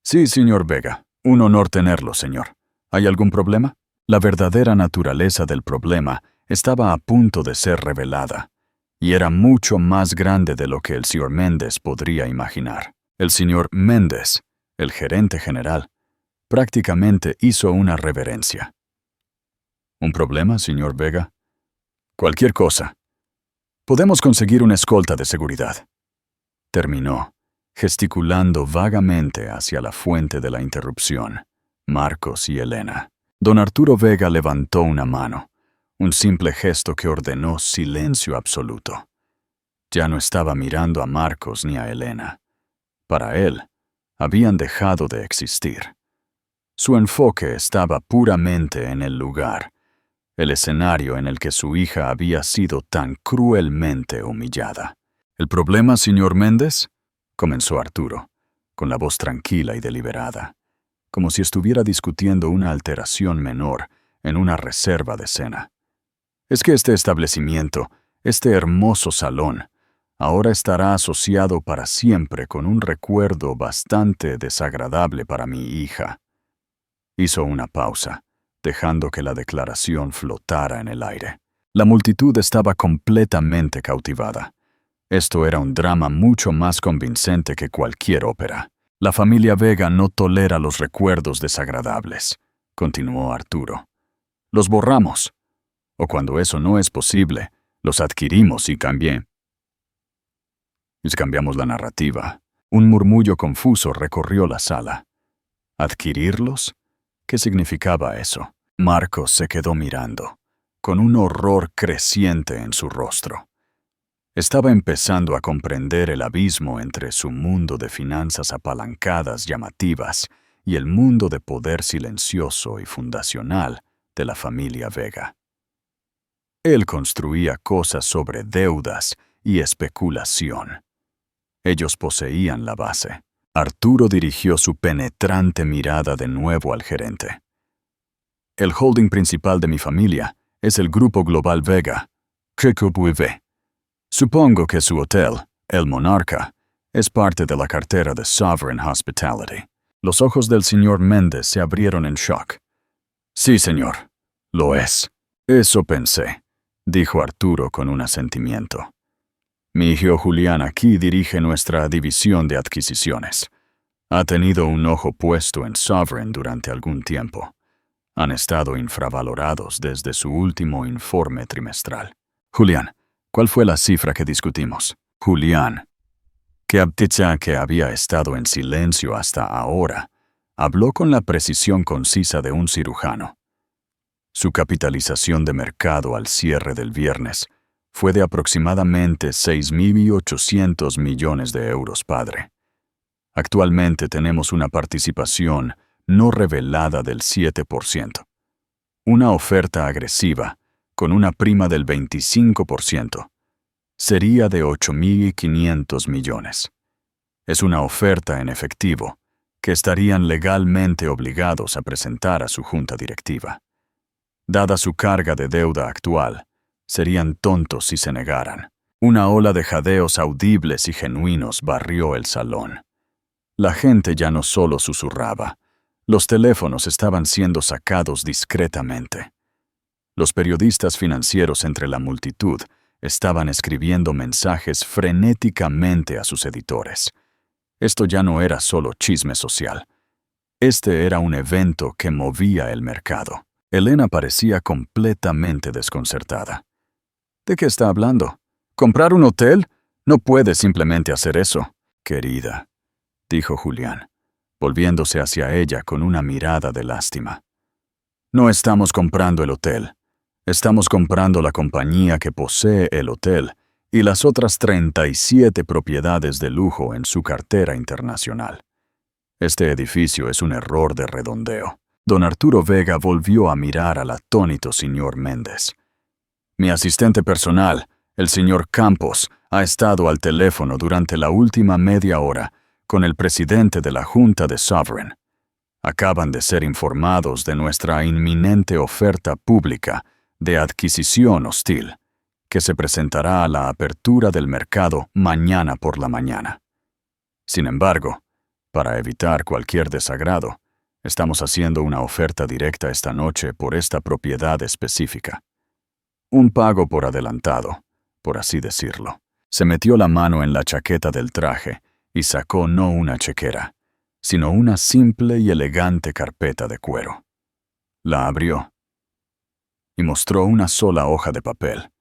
«Sí, señor Vega. Un honor tenerlo, señor. ¿Hay algún problema?» La verdadera naturaleza del problema estaba a punto de ser revelada, y era mucho más grande de lo que el señor Méndez podría imaginar. El señor Méndez, el gerente general, prácticamente hizo una reverencia. «¿Un problema, señor Vega?» «Cualquier cosa. Podemos conseguir una escolta de seguridad», terminó, gesticulando vagamente hacia la fuente de la interrupción, Marcos y Elena. Don Arturo Vega levantó una mano, un simple gesto que ordenó silencio absoluto. Ya no estaba mirando a Marcos ni a Elena. Para él, habían dejado de existir. Su enfoque estaba puramente en el lugar, el escenario en el que su hija había sido tan cruelmente humillada. «¿El problema, señor Méndez?», comenzó Arturo, con la voz tranquila y deliberada, como si estuviera discutiendo una alteración menor en una reserva de cena. «Es que este establecimiento, este hermoso salón, ahora estará asociado para siempre con un recuerdo bastante desagradable para mi hija». Hizo una pausa, dejando que la declaración flotara en el aire. La multitud estaba completamente cautivada. Esto era un drama mucho más convincente que cualquier ópera. «La familia Vega no tolera los recuerdos desagradables», continuó Arturo. «Los borramos. O cuando eso no es posible, los adquirimos y cambiamos la narrativa». Un murmullo confuso recorrió la sala. ¿Adquirirlos? ¿Qué significaba eso? Marcos se quedó mirando, con un horror creciente en su rostro. Estaba empezando a comprender el abismo entre su mundo de finanzas apalancadas llamativas y el mundo de poder silencioso y fundacional de la familia Vega. Él construía cosas sobre deudas y especulación. Ellos poseían la base. Arturo dirigió su penetrante mirada de nuevo al gerente. «El holding principal de mi familia es el Grupo Global Vega, KQV. Supongo que su hotel, El Monarca, es parte de la cartera de Sovereign Hospitality». Los ojos del señor Méndez se abrieron en shock. «Sí, señor, lo es». «Eso pensé», dijo Arturo con un asentimiento. «Mi hijo Julián aquí dirige nuestra división de adquisiciones. Ha tenido un ojo puesto en Sovereign durante algún tiempo. Han estado infravalorados desde su último informe trimestral». «Julián, ¿cuál fue la cifra que discutimos?» Julián, que había estado en silencio hasta ahora, habló con la precisión concisa de un cirujano. Su capitalización de mercado al cierre del viernes fue de aproximadamente 6.800 millones de euros, padre. Actualmente tenemos una participación no revelada del 7%. Una oferta agresiva, con una prima del 25%, sería de 8.500 millones. Es una oferta en efectivo que estarían legalmente obligados a presentar a su junta directiva. Dada su carga de deuda actual, serían tontos si se negaran. Una ola de jadeos audibles y genuinos barrió el salón. La gente ya no solo susurraba, los teléfonos estaban siendo sacados discretamente. Los periodistas financieros entre la multitud estaban escribiendo mensajes frenéticamente a sus editores. Esto ya no era solo chisme social. Este era un evento que movía el mercado. Elena parecía completamente desconcertada. ¿De qué está hablando? ¿Comprar un hotel? No puede simplemente hacer eso. Querida, dijo Julián, volviéndose hacia ella con una mirada de lástima. No estamos comprando el hotel. Estamos comprando la compañía que posee el hotel y las otras 37 propiedades de lujo en su cartera internacional. Este edificio es un error de redondeo. Don Arturo Vega volvió a mirar al atónito señor Méndez. Mi asistente personal, el señor Campos, ha estado al teléfono durante la última media hora con el presidente de la Junta de Sovereign. Acaban de ser informados de nuestra inminente oferta pública de adquisición hostil, que se presentará a la apertura del mercado mañana por la mañana. Sin embargo, para evitar cualquier desagrado, estamos haciendo una oferta directa esta noche por esta propiedad específica. Un pago por adelantado, por así decirlo. Se metió la mano en la chaqueta del traje y sacó no una chequera, sino una simple y elegante carpeta de cuero. La abrió y mostró una sola hoja de papel.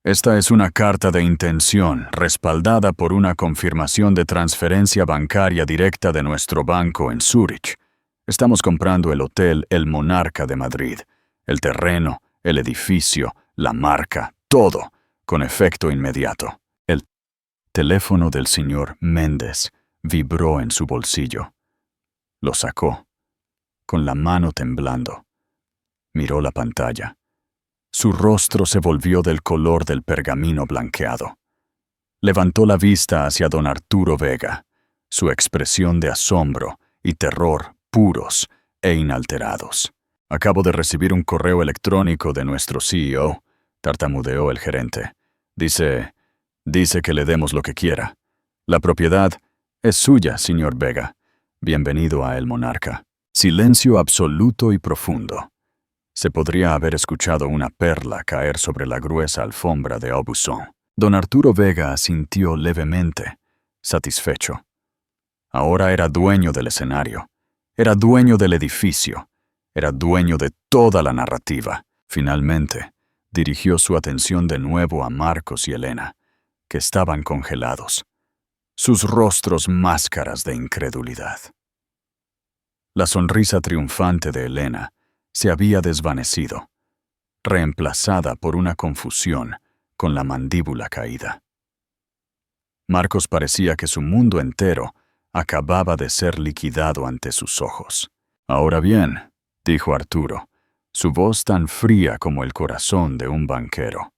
Esta es una carta de intención respaldada por una confirmación de transferencia bancaria directa de nuestro banco en Zúrich. Estamos comprando el hotel El Monarca de Madrid, el terreno, el edificio, la marca, todo, con efecto inmediato. El teléfono del señor Méndez vibró en su bolsillo. Lo sacó, con la mano temblando. Miró la pantalla. Su rostro se volvió del color del pergamino blanqueado. Levantó la vista hacia don Arturo Vega, su expresión de asombro y terror puros e inalterados. Acabo de recibir un correo electrónico de nuestro CEO, tartamudeó el gerente. Dice que le demos lo que quiera. La propiedad es suya, señor Vega. Bienvenido a El Monarca. Silencio absoluto y profundo. Se podría haber escuchado una perla caer sobre la gruesa alfombra de Aubusson. Don Arturo Vega asintió levemente, satisfecho. Ahora era dueño del escenario, era dueño del edificio, era dueño de toda la narrativa. Finalmente, dirigió su atención de nuevo a Marcos y Elena, que estaban congelados, sus rostros máscaras de incredulidad. La sonrisa triunfante de Elena se había desvanecido, reemplazada por una confusión con la mandíbula caída. Marcos parecía que su mundo entero acababa de ser liquidado ante sus ojos. Ahora bien, dijo Arturo, su voz tan fría como el corazón de un banquero.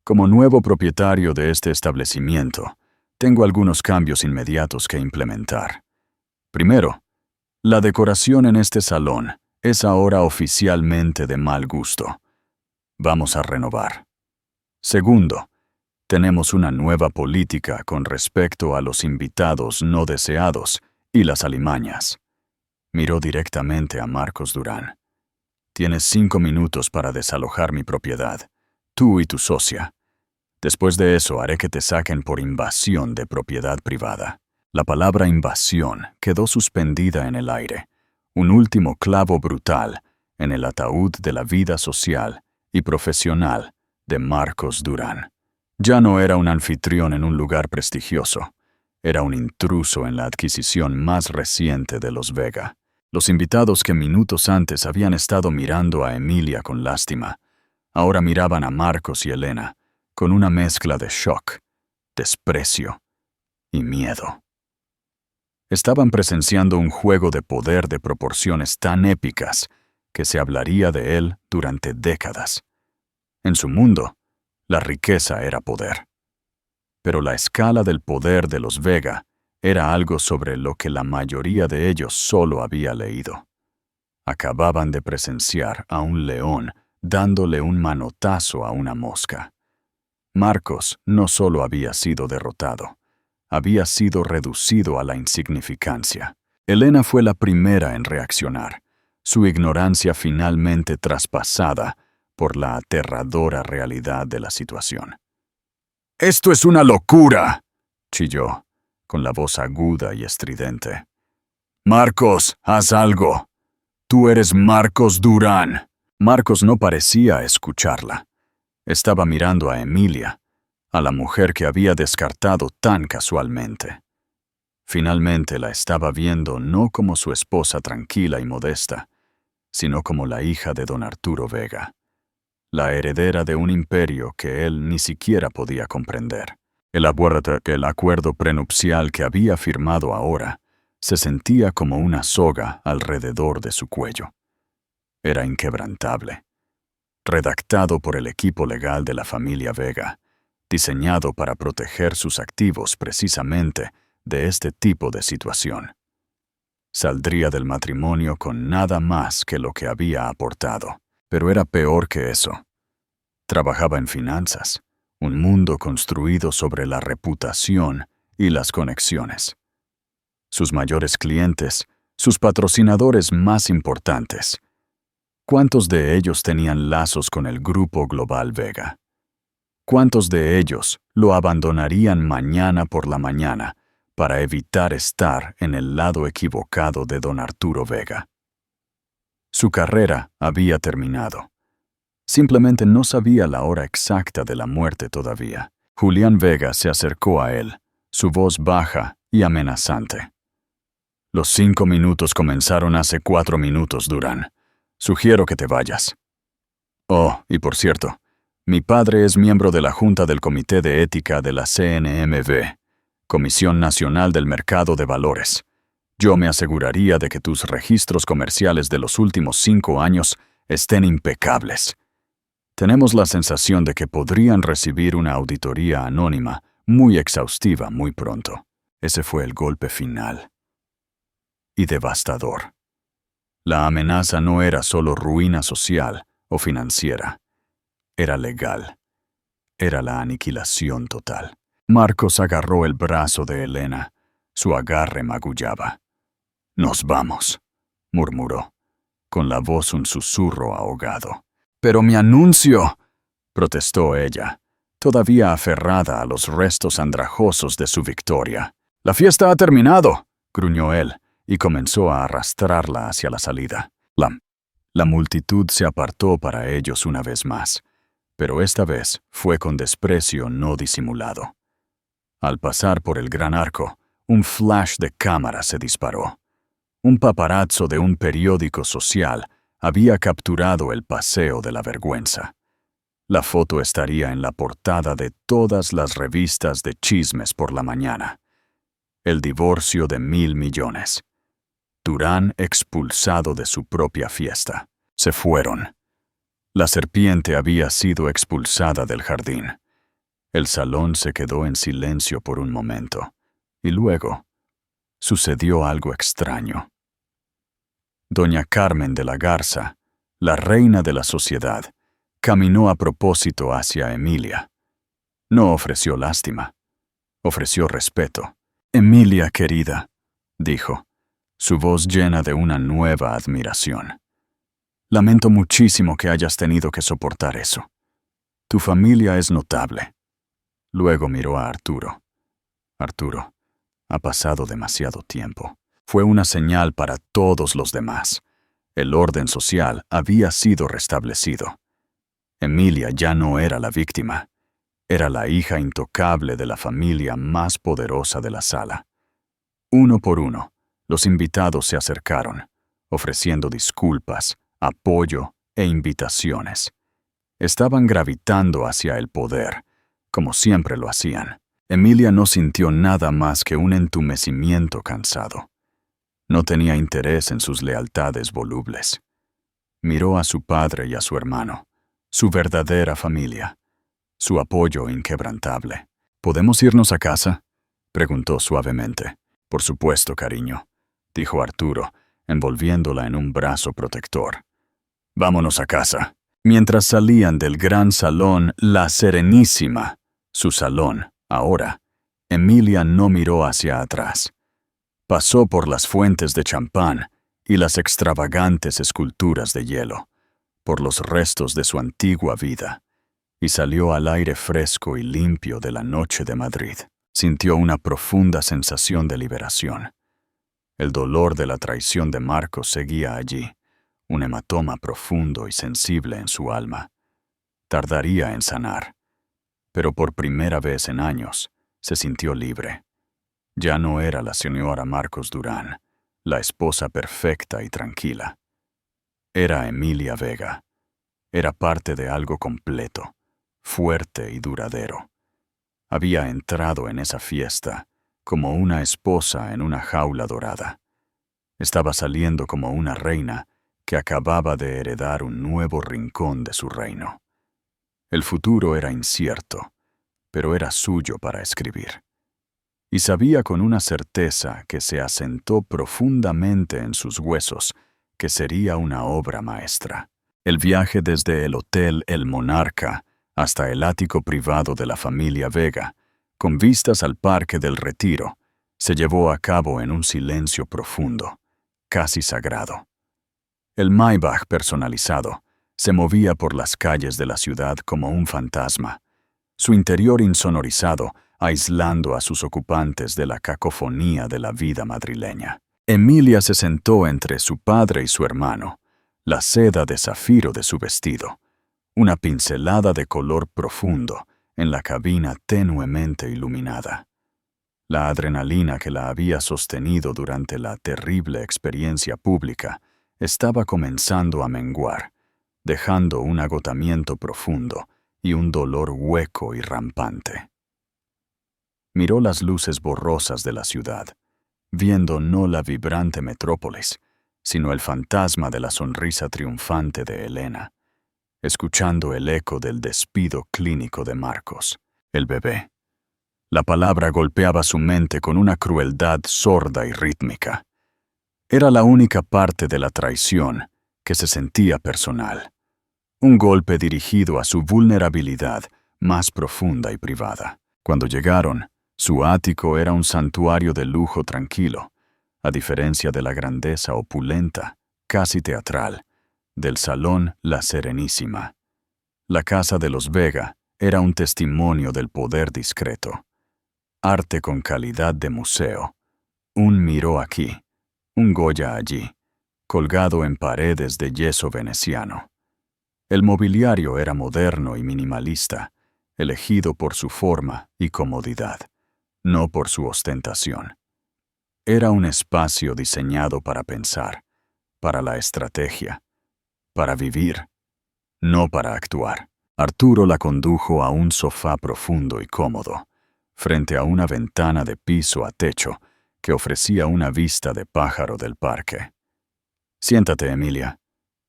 Como nuevo propietario de este establecimiento, tengo algunos cambios inmediatos que implementar. Primero, la decoración en este salón es ahora oficialmente de mal gusto. Vamos a renovar. Segundo, tenemos una nueva política con respecto a los invitados no deseados y las alimañas. Miró directamente a Marcos Durán. Tienes 5 minutos para desalojar mi propiedad, tú y tu socia. Después de eso haré que te saquen por invasión de propiedad privada. La palabra invasión quedó suspendida en el aire, un último clavo brutal en el ataúd de la vida social y profesional de Marcos Durán. Ya no era un anfitrión en un lugar prestigioso, era un intruso en la adquisición más reciente de los Vega. Los invitados que minutos antes habían estado mirando a Emilia con lástima, ahora miraban a Marcos y Elena con una mezcla de shock, desprecio y miedo. Estaban presenciando un juego de poder de proporciones tan épicas que se hablaría de él durante décadas. En su mundo, la riqueza era poder. Pero la escala del poder de los Vega era algo sobre lo que la mayoría de ellos solo había leído. Acababan de presenciar a un león dándole un manotazo a una mosca. Marcos no solo había sido derrotado, había sido reducido a la insignificancia. Elena fue la primera en reaccionar, su ignorancia finalmente traspasada por la aterradora realidad de la situación. «¡Esto es una locura!», chilló, con la voz aguda y estridente. «Marcos, haz algo. Tú eres Marcos Durán». Marcos no parecía escucharla. Estaba mirando a Emilia, a la mujer que había descartado tan casualmente. Finalmente la estaba viendo no como su esposa tranquila y modesta, sino como la hija de don Arturo Vega, la heredera de un imperio que él ni siquiera podía comprender. El acuerdo prenupcial que había firmado ahora se sentía como una soga alrededor de su cuello. Era inquebrantable. Redactado por el equipo legal de la familia Vega, diseñado para proteger sus activos precisamente de este tipo de situación. Saldría del matrimonio con nada más que lo que había aportado, pero era peor que eso. Trabajaba en finanzas, un mundo construido sobre la reputación y las conexiones. Sus mayores clientes, sus patrocinadores más importantes. ¿Cuántos de ellos tenían lazos con el Grupo Global Vega? ¿Cuántos de ellos lo abandonarían mañana por la mañana para evitar estar en el lado equivocado de don Arturo Vega? Su carrera había terminado. Simplemente no sabía la hora exacta de la muerte todavía. Julián Vega se acercó a él, su voz baja y amenazante. Los 5 minutos comenzaron hace 4 minutos, Durán. Sugiero que te vayas. Oh, y por cierto, mi padre es miembro de la Junta del Comité de Ética de la CNMV, Comisión Nacional del Mercado de Valores. Yo me aseguraría de que tus registros comerciales de los últimos 5 años estén impecables. Tenemos la sensación de que podrían recibir una auditoría anónima muy exhaustiva muy pronto. Ese fue el golpe final. Y devastador. La amenaza no era solo ruina social o financiera. Era legal. Era la aniquilación total. Marcos agarró el brazo de Elena. Su agarre magullaba. «Nos vamos», murmuró, con la voz un susurro ahogado. «Pero mi anuncio», protestó ella, todavía aferrada a los restos andrajosos de su victoria. «La fiesta ha terminado», gruñó él, y comenzó a arrastrarla hacia la salida. La multitud se apartó para ellos una vez más, pero esta vez fue con desprecio no disimulado. Al pasar por el gran arco, un flash de cámara se disparó. Un paparazzo de un periódico social había capturado el paseo de la vergüenza. La foto estaría en la portada de todas las revistas de chismes por la mañana. El divorcio de 1.000 millones. Durán expulsado de su propia fiesta. Se fueron. La serpiente había sido expulsada del jardín. El salón se quedó en silencio por un momento, y luego sucedió algo extraño. Doña Carmen de la Garza, la reina de la sociedad, caminó a propósito hacia Emilia. No ofreció lástima, ofreció respeto. «Emilia, querida», dijo, su voz llena de una nueva admiración. «Lamento muchísimo que hayas tenido que soportar eso. Tu familia es notable». Luego miró a Arturo. «Arturo, ha pasado demasiado tiempo». Fue una señal para todos los demás. El orden social había sido restablecido. Emilia ya no era la víctima. Era la hija intocable de la familia más poderosa de la sala. Uno por uno, los invitados se acercaron, ofreciendo disculpas, apoyo e invitaciones. Estaban gravitando hacia el poder, como siempre lo hacían. Emilia no sintió nada más que un entumecimiento cansado. No tenía interés en sus lealtades volubles. Miró a su padre y a su hermano, su verdadera familia, su apoyo inquebrantable. «¿Podemos irnos a casa?», preguntó suavemente. «Por supuesto, cariño», dijo Arturo, envolviéndola en un brazo protector. «Vámonos a casa». Mientras salían del gran salón La Serenísima, su salón, ahora, Emilia no miró hacia atrás. Pasó por las fuentes de champán y las extravagantes esculturas de hielo, por los restos de su antigua vida, y salió al aire fresco y limpio de la noche de Madrid. Sintió una profunda sensación de liberación. El dolor de la traición de Marcos seguía allí, un hematoma profundo y sensible en su alma. Tardaría en sanar, pero por primera vez en años se sintió libre. Ya no era la señora Marcos Durán, la esposa perfecta y tranquila. Era Emilia Vega. Era parte de algo completo, fuerte y duradero. Había entrado en esa fiesta como una esposa en una jaula dorada. Estaba saliendo como una reina que acababa de heredar un nuevo rincón de su reino. El futuro era incierto, pero era suyo para escribir. Y sabía con una certeza que se asentó profundamente en sus huesos que sería una obra maestra. El viaje desde el Hotel El Monarca hasta el ático privado de la familia Vega, con vistas al Parque del Retiro, se llevó a cabo en un silencio profundo, casi sagrado. El Maybach personalizado se movía por las calles de la ciudad como un fantasma, su interior insonorizado aislando a sus ocupantes de la cacofonía de la vida madrileña. Emilia se sentó entre su padre y su hermano, la seda de zafiro de su vestido, una pincelada de color profundo en la cabina tenuemente iluminada. La adrenalina que la había sostenido durante la terrible experiencia pública estaba comenzando a menguar, dejando un agotamiento profundo y un dolor hueco y rampante. Miró las luces borrosas de la ciudad, viendo no la vibrante metrópolis, sino el fantasma de la sonrisa triunfante de Elena, escuchando el eco del despido clínico de Marcos, el bebé. La palabra golpeaba su mente con una crueldad sorda y rítmica. Era la única parte de la traición que se sentía personal, un golpe dirigido a su vulnerabilidad más profunda y privada. Cuando llegaron, su ático era un santuario de lujo tranquilo, a diferencia de la grandeza opulenta, casi teatral, del salón La Serenísima. La casa de los Vega era un testimonio del poder discreto. Arte con calidad de museo. Un Miró aquí, un Goya allí, colgado en paredes de yeso veneciano. El mobiliario era moderno y minimalista, elegido por su forma y comodidad, no por su ostentación. Era un espacio diseñado para pensar, para la estrategia, para vivir, no para actuar. Arturo la condujo a un sofá profundo y cómodo, frente a una ventana de piso a techo que ofrecía una vista de pájaro del parque. «Siéntate, Emilia»,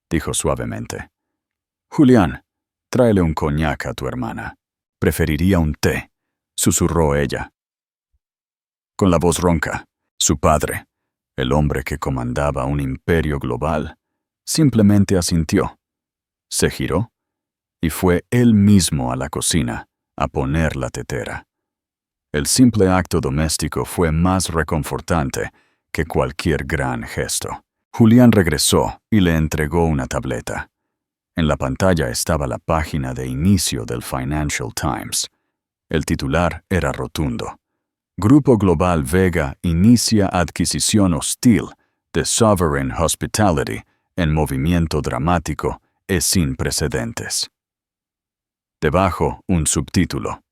dijo suavemente. «Julián, tráele un coñac a tu hermana. Preferiría un té», susurró ella. Con la voz ronca, su padre, el hombre que comandaba un imperio global, simplemente asintió. Se giró y fue él mismo a la cocina a poner la tetera. El simple acto doméstico fue más reconfortante que cualquier gran gesto. Julián regresó y le entregó una tableta. En la pantalla estaba la página de inicio del Financial Times. El titular era rotundo. Grupo Global Vega inicia adquisición hostil de Sovereign Hospitality en movimiento dramático y sin precedentes. Debajo, un subtítulo.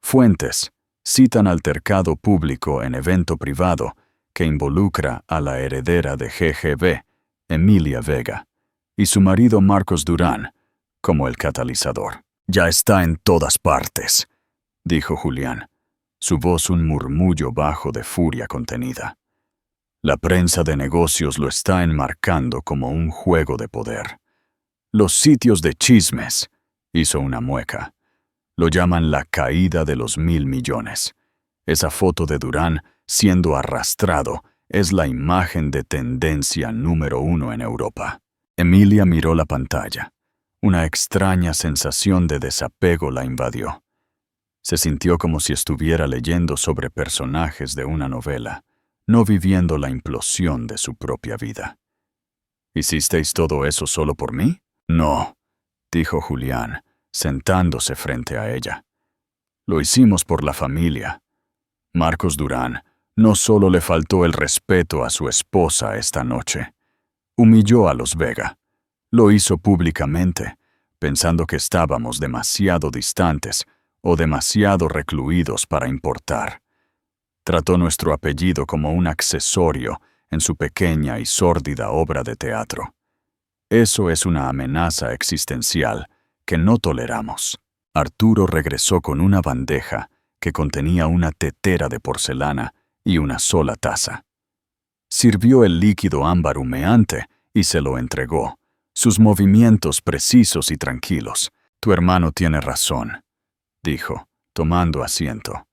Fuentes citan altercado público en evento privado que involucra a la heredera de GGB, Emilia Vega, y su marido Marcos Durán, como el catalizador. «Ya está en todas partes», dijo Julián, su voz un murmullo bajo de furia contenida. «La prensa de negocios lo está enmarcando como un juego de poder. Los sitios de chismes», hizo una mueca, «lo llaman la caída de los 1.000 millones. Esa foto de Durán siendo arrastrado es la imagen de tendencia número 1 en Europa». Emilia miró la pantalla. Una extraña sensación de desapego la invadió. Se sintió como si estuviera leyendo sobre personajes de una novela, no viviendo la implosión de su propia vida. «¿Hicisteis todo eso solo por mí?» «No», dijo Julián, sentándose frente a ella. «Lo hicimos por la familia. Marcos Durán no solo le faltó el respeto a su esposa esta noche, humilló a los Vega. Lo hizo públicamente, pensando que estábamos demasiado distantes o demasiado recluidos para importar. Trató nuestro apellido como un accesorio en su pequeña y sórdida obra de teatro. Eso es una amenaza existencial que no toleramos. Arturo regresó con una bandeja que contenía una tetera de porcelana y una sola taza. Sirvió el líquido ámbar humeante y se lo entregó, sus movimientos precisos y tranquilos. «Tu hermano tiene razón», dijo, tomando asiento.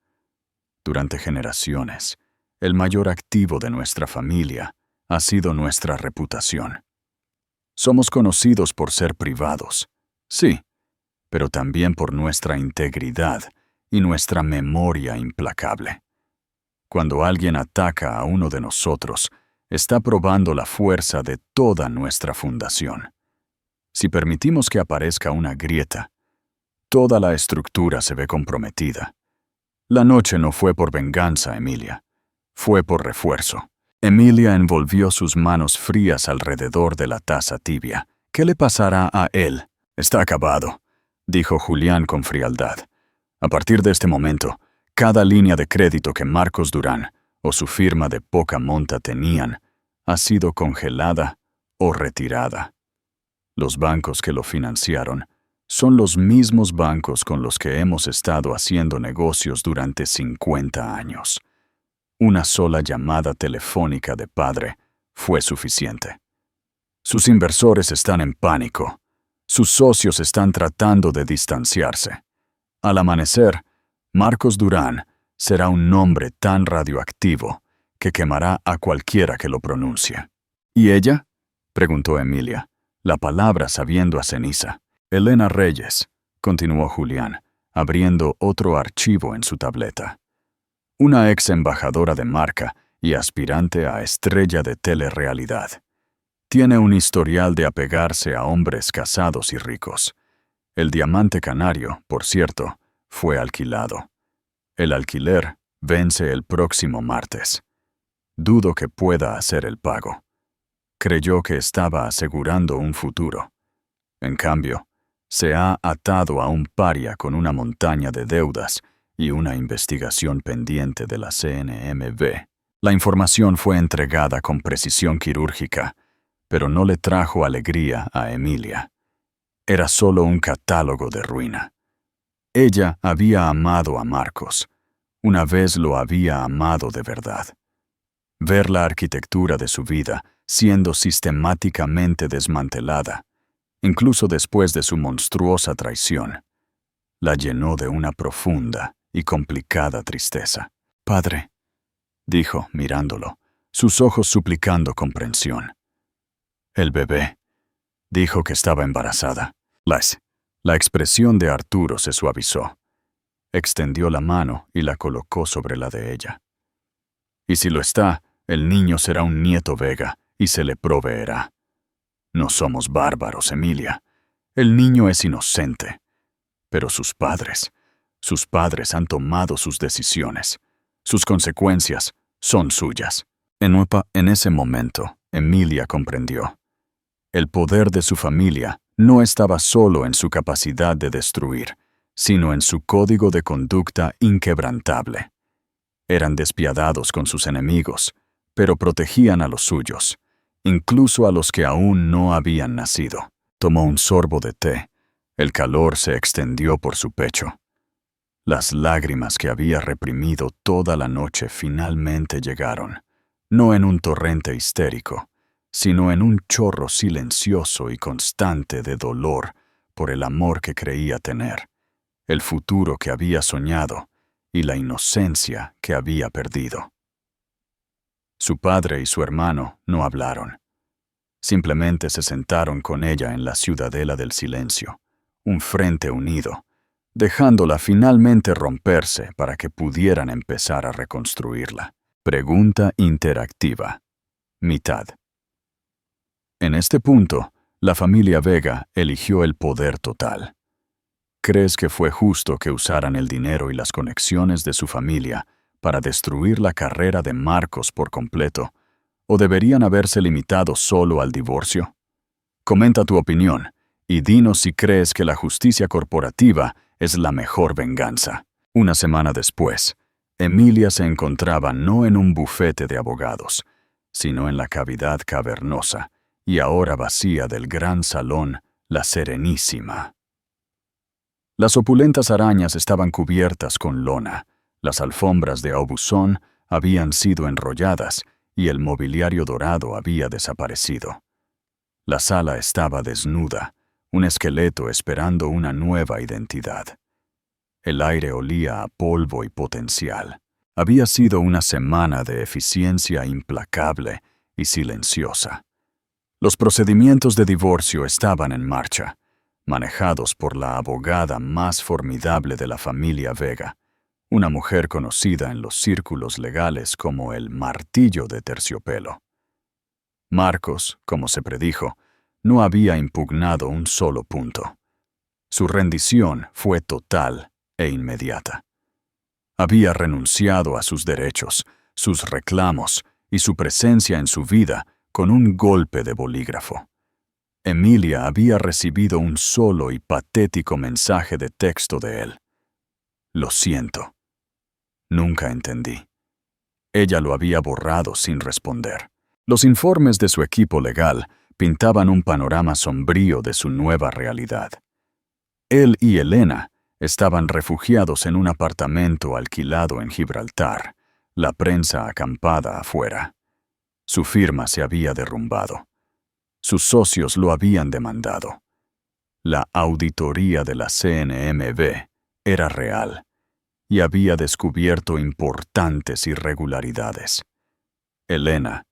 «Durante generaciones, el mayor activo de nuestra familia ha sido nuestra reputación. Somos conocidos por ser privados, sí, pero también por nuestra integridad y nuestra memoria implacable. Cuando alguien ataca a uno de nosotros, está probando la fuerza de toda nuestra fundación. Si permitimos que aparezca una grieta, toda la estructura se ve comprometida. La noche no fue por venganza, Emilia. Fue por refuerzo». Emilia envolvió sus manos frías alrededor de la taza tibia. «¿Qué le pasará a él?» «Está acabado», dijo Julián con frialdad. «A partir de este momento, cada línea de crédito que Marcos Durán o su firma de poca monta tenían ha sido congelada o retirada. Los bancos que lo financiaron son los mismos bancos con los que hemos estado haciendo negocios durante 50 años. Una sola llamada telefónica de padre fue suficiente. Sus inversores están en pánico. Sus socios están tratando de distanciarse. Al amanecer, Marcos Durán será un nombre tan radioactivo que quemará a cualquiera que lo pronuncie». «¿Y ella?», preguntó Emilia, la palabra sabiendo a ceniza. «Elena Reyes», continuó Julián, abriendo otro archivo en su tableta. «Una ex embajadora de marca y aspirante a estrella de telerrealidad. Tiene un historial de apegarse a hombres casados y ricos. El diamante canario, por cierto, fue alquilado. El alquiler vence el próximo martes. Dudo que pueda hacer el pago. Creyó que estaba asegurando un futuro. En cambio, se ha atado a un paria con una montaña de deudas y una investigación pendiente de la CNMV. La información fue entregada con precisión quirúrgica, pero no le trajo alegría a Emilia. Era solo un catálogo de ruina. Ella había amado a Marcos. Una vez lo había amado de verdad. Ver la arquitectura de su vida siendo sistemáticamente desmantelada, incluso después de su monstruosa traición, la llenó de una profunda y complicada tristeza. «Padre», dijo mirándolo, sus ojos suplicando comprensión. «El bebé», dijo que estaba embarazada. La expresión de Arturo se suavizó. Extendió la mano y la colocó sobre la de ella. «Y si lo está, el niño será un nieto Vega y se le proveerá. No somos bárbaros, Emilia. El niño es inocente. Pero sus padres han tomado sus decisiones. Sus consecuencias son suyas». En ese momento, Emilia comprendió. El poder de su familia no estaba solo en su capacidad de destruir, sino en su código de conducta inquebrantable. Eran despiadados con sus enemigos, pero protegían a los suyos, incluso a los que aún no habían nacido. Tomó un sorbo de té. El calor se extendió por su pecho. Las lágrimas que había reprimido toda la noche finalmente llegaron, no en un torrente histérico, sino en un chorro silencioso y constante de dolor por el amor que creía tener, el futuro que había soñado y la inocencia que había perdido. Su padre y su hermano no hablaron. Simplemente se sentaron con ella en la ciudadela del silencio, un frente unido, dejándola finalmente romperse para que pudieran empezar a reconstruirla. Pregunta interactiva. Mitad. En este punto, la familia Vega eligió el poder total. ¿Crees que fue justo que usaran el dinero y las conexiones de su familia para destruir la carrera de Marcos por completo, o deberían haberse limitado solo al divorcio? Comenta tu opinión y dinos si crees que la justicia corporativa es la mejor venganza. Una semana después, Emilia se encontraba no en un bufete de abogados, sino en la cavidad cavernosa y ahora vacía del gran salón La Serenísima. Las opulentas arañas estaban cubiertas con lona, las alfombras de Aubusson habían sido enrolladas y el mobiliario dorado había desaparecido. La sala estaba desnuda, un esqueleto esperando una nueva identidad. El aire olía a polvo y potencial. Había sido una semana de eficiencia implacable y silenciosa. Los procedimientos de divorcio estaban en marcha, manejados por la abogada más formidable de la familia Vega, una mujer conocida en los círculos legales como el martillo de terciopelo. Marcos, como se predijo, no había impugnado un solo punto. Su rendición fue total e inmediata. Había renunciado a sus derechos, sus reclamos y su presencia en su vida con un golpe de bolígrafo. Emilia había recibido un solo y patético mensaje de texto de él. Lo siento. Nunca entendí. Ella lo había borrado sin responder. Los informes de su equipo legal pintaban un panorama sombrío de su nueva realidad. Él y Elena estaban refugiados en un apartamento alquilado en Gibraltar, la prensa acampada afuera. Su firma se había derrumbado. Sus socios lo habían demandado. La auditoría de la CNMV era real y había descubierto importantes irregularidades. Elena,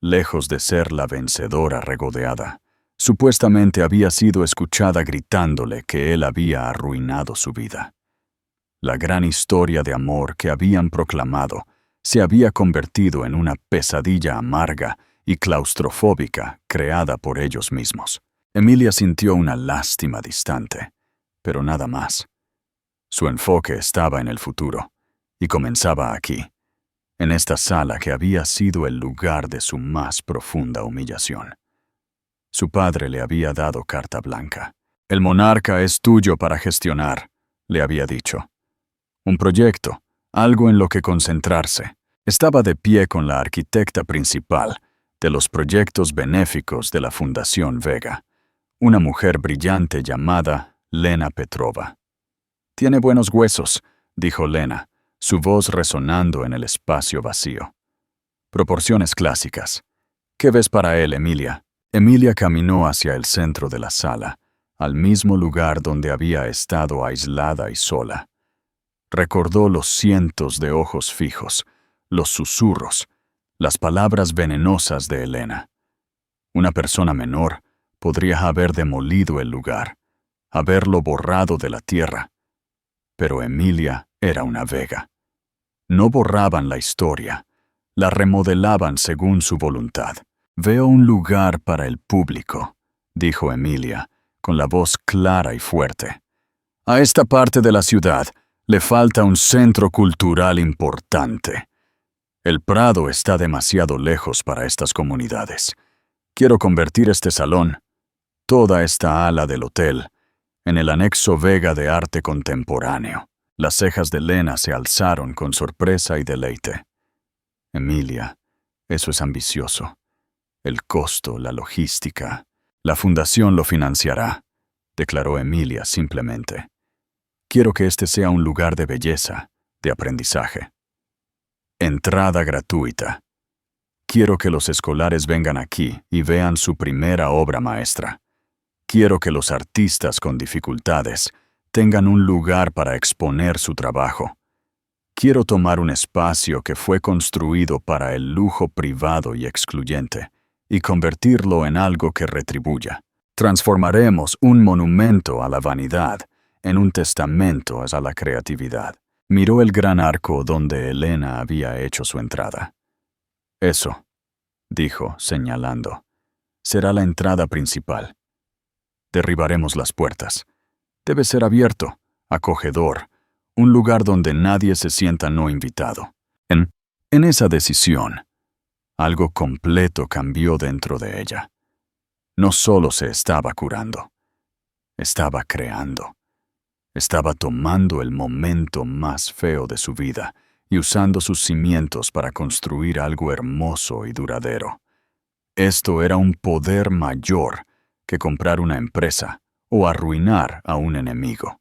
lejos de ser la vencedora regodeada, supuestamente había sido escuchada gritándole que él había arruinado su vida. La gran historia de amor que habían proclamado se había convertido en una pesadilla amarga y claustrofóbica creada por ellos mismos. Emilia sintió una lástima distante, pero nada más. Su enfoque estaba en el futuro, y comenzaba aquí, en esta sala que había sido el lugar de su más profunda humillación. Su padre le había dado carta blanca. El monarca es tuyo para gestionar, le había dicho. Un proyecto, algo en lo que concentrarse. Estaba de pie con la arquitecta principal de los proyectos benéficos de la Fundación Vega, una mujer brillante llamada Lena Petrova. «Tiene buenos huesos», dijo Lena, su voz resonando en el espacio vacío. «Proporciones clásicas. ¿Qué ves para él, Emilia?» Emilia caminó hacia el centro de la sala, al mismo lugar donde había estado aislada y sola. Recordó los cientos de ojos fijos, los susurros, las palabras venenosas de Elena. Una persona menor podría haber demolido el lugar, haberlo borrado de la tierra. Pero Emilia era una Vega. No borraban la historia, la remodelaban según su voluntad. «Veo un lugar para el público», dijo Emilia, con la voz clara y fuerte. «A esta parte de la ciudad le falta un centro cultural importante. El Prado está demasiado lejos para estas comunidades. Quiero convertir este salón, toda esta ala del hotel, en el anexo Vega de arte contemporáneo». Las cejas de Lena se alzaron con sorpresa y deleite. «Emilia, eso es ambicioso. El costo, la logística. La fundación lo financiará», declaró Emilia simplemente. «Quiero que este sea un lugar de belleza, de aprendizaje. Entrada gratuita. Quiero que los escolares vengan aquí y vean su primera obra maestra. Quiero que los artistas con dificultades tengan un lugar para exponer su trabajo. Quiero tomar un espacio que fue construido para el lujo privado y excluyente y convertirlo en algo que retribuya. Transformaremos un monumento a la vanidad en un testamento a la creatividad». Miró el gran arco donde Elena había hecho su entrada. «Eso», dijo, señalando, «será la entrada principal. Derribaremos las puertas. Debe ser abierto, acogedor, un lugar donde nadie se sienta no invitado. En esa decisión, algo completo cambió dentro de ella. No solo se estaba curando, estaba creando. Estaba tomando el momento más feo de su vida y usando sus cimientos para construir algo hermoso y duradero. Esto era un poder mayor que comprar una empresa o arruinar a un enemigo.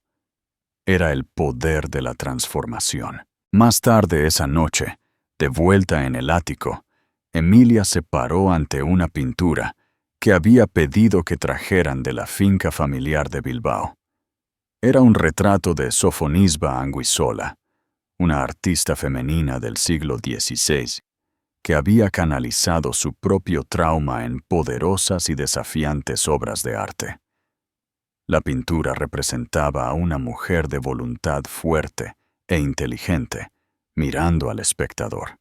Era el poder de la transformación. Más tarde esa noche, de vuelta en el ático, Emilia se paró ante una pintura que había pedido que trajeran de la finca familiar de Bilbao. Era un retrato de Sofonisba Anguissola, una artista femenina del siglo XVI, que había canalizado su propio trauma en poderosas y desafiantes obras de arte. La pintura representaba a una mujer de voluntad fuerte e inteligente, mirando al espectador.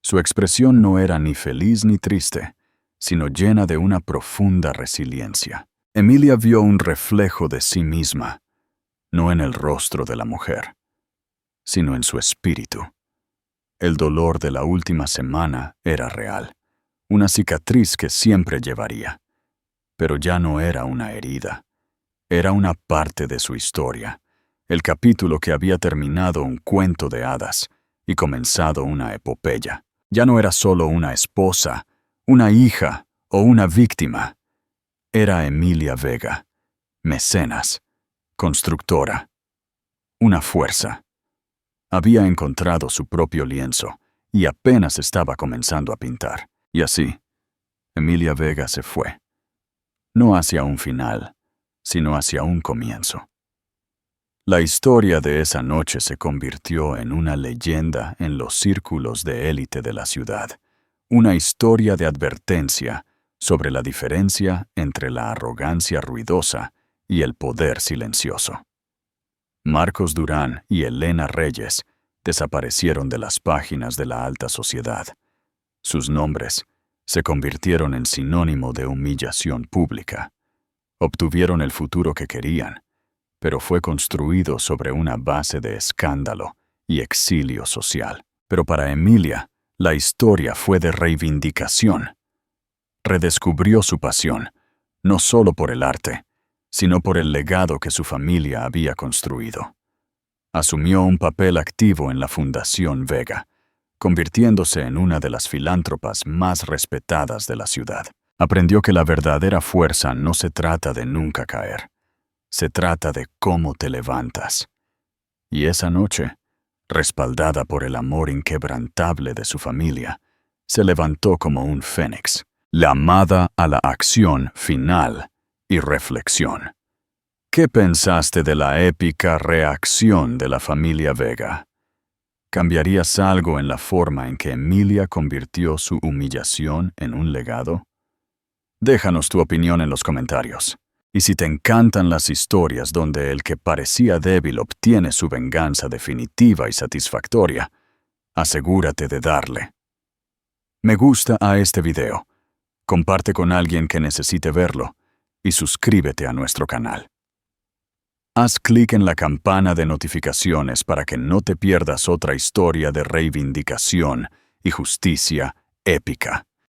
Su expresión no era ni feliz ni triste, sino llena de una profunda resiliencia. Emilia vio un reflejo de sí misma, no en el rostro de la mujer, sino en su espíritu. El dolor de la última semana era real, una cicatriz que siempre llevaría, pero ya no era una herida. Era una parte de su historia, el capítulo que había terminado un cuento de hadas y comenzado una epopeya. Ya no era solo una esposa, una hija o una víctima. Era Emilia Vega, mecenas, constructora, una fuerza. Había encontrado su propio lienzo y apenas estaba comenzando a pintar. Y así, Emilia Vega se fue. No hacia un final, sino hacia un comienzo. La historia de esa noche se convirtió en una leyenda en los círculos de élite de la ciudad, una historia de advertencia sobre la diferencia entre la arrogancia ruidosa y el poder silencioso. Marcos Durán y Elena Reyes desaparecieron de las páginas de la alta sociedad. Sus nombres se convirtieron en sinónimo de humillación pública. Obtuvieron el futuro que querían, pero fue construido sobre una base de escándalo y exilio social. Pero para Emilia, la historia fue de reivindicación. Redescubrió su pasión, no solo por el arte, sino por el legado que su familia había construido. Asumió un papel activo en la Fundación Vega, convirtiéndose en una de las filántropas más respetadas de la ciudad. Aprendió que la verdadera fuerza no se trata de nunca caer, se trata de cómo te levantas. Y esa noche, respaldada por el amor inquebrantable de su familia, se levantó como un fénix, llamada a la acción final y reflexión. ¿Qué pensaste de la épica reacción de la familia Vega? ¿Cambiarías algo en la forma en que Emilia convirtió su humillación en un legado? Déjanos tu opinión en los comentarios. Y si te encantan las historias donde el que parecía débil obtiene su venganza definitiva y satisfactoria, asegúrate de darle me gusta a este video, comparte con alguien que necesite verlo y suscríbete a nuestro canal. Haz clic en la campana de notificaciones para que no te pierdas otra historia de reivindicación y justicia épica.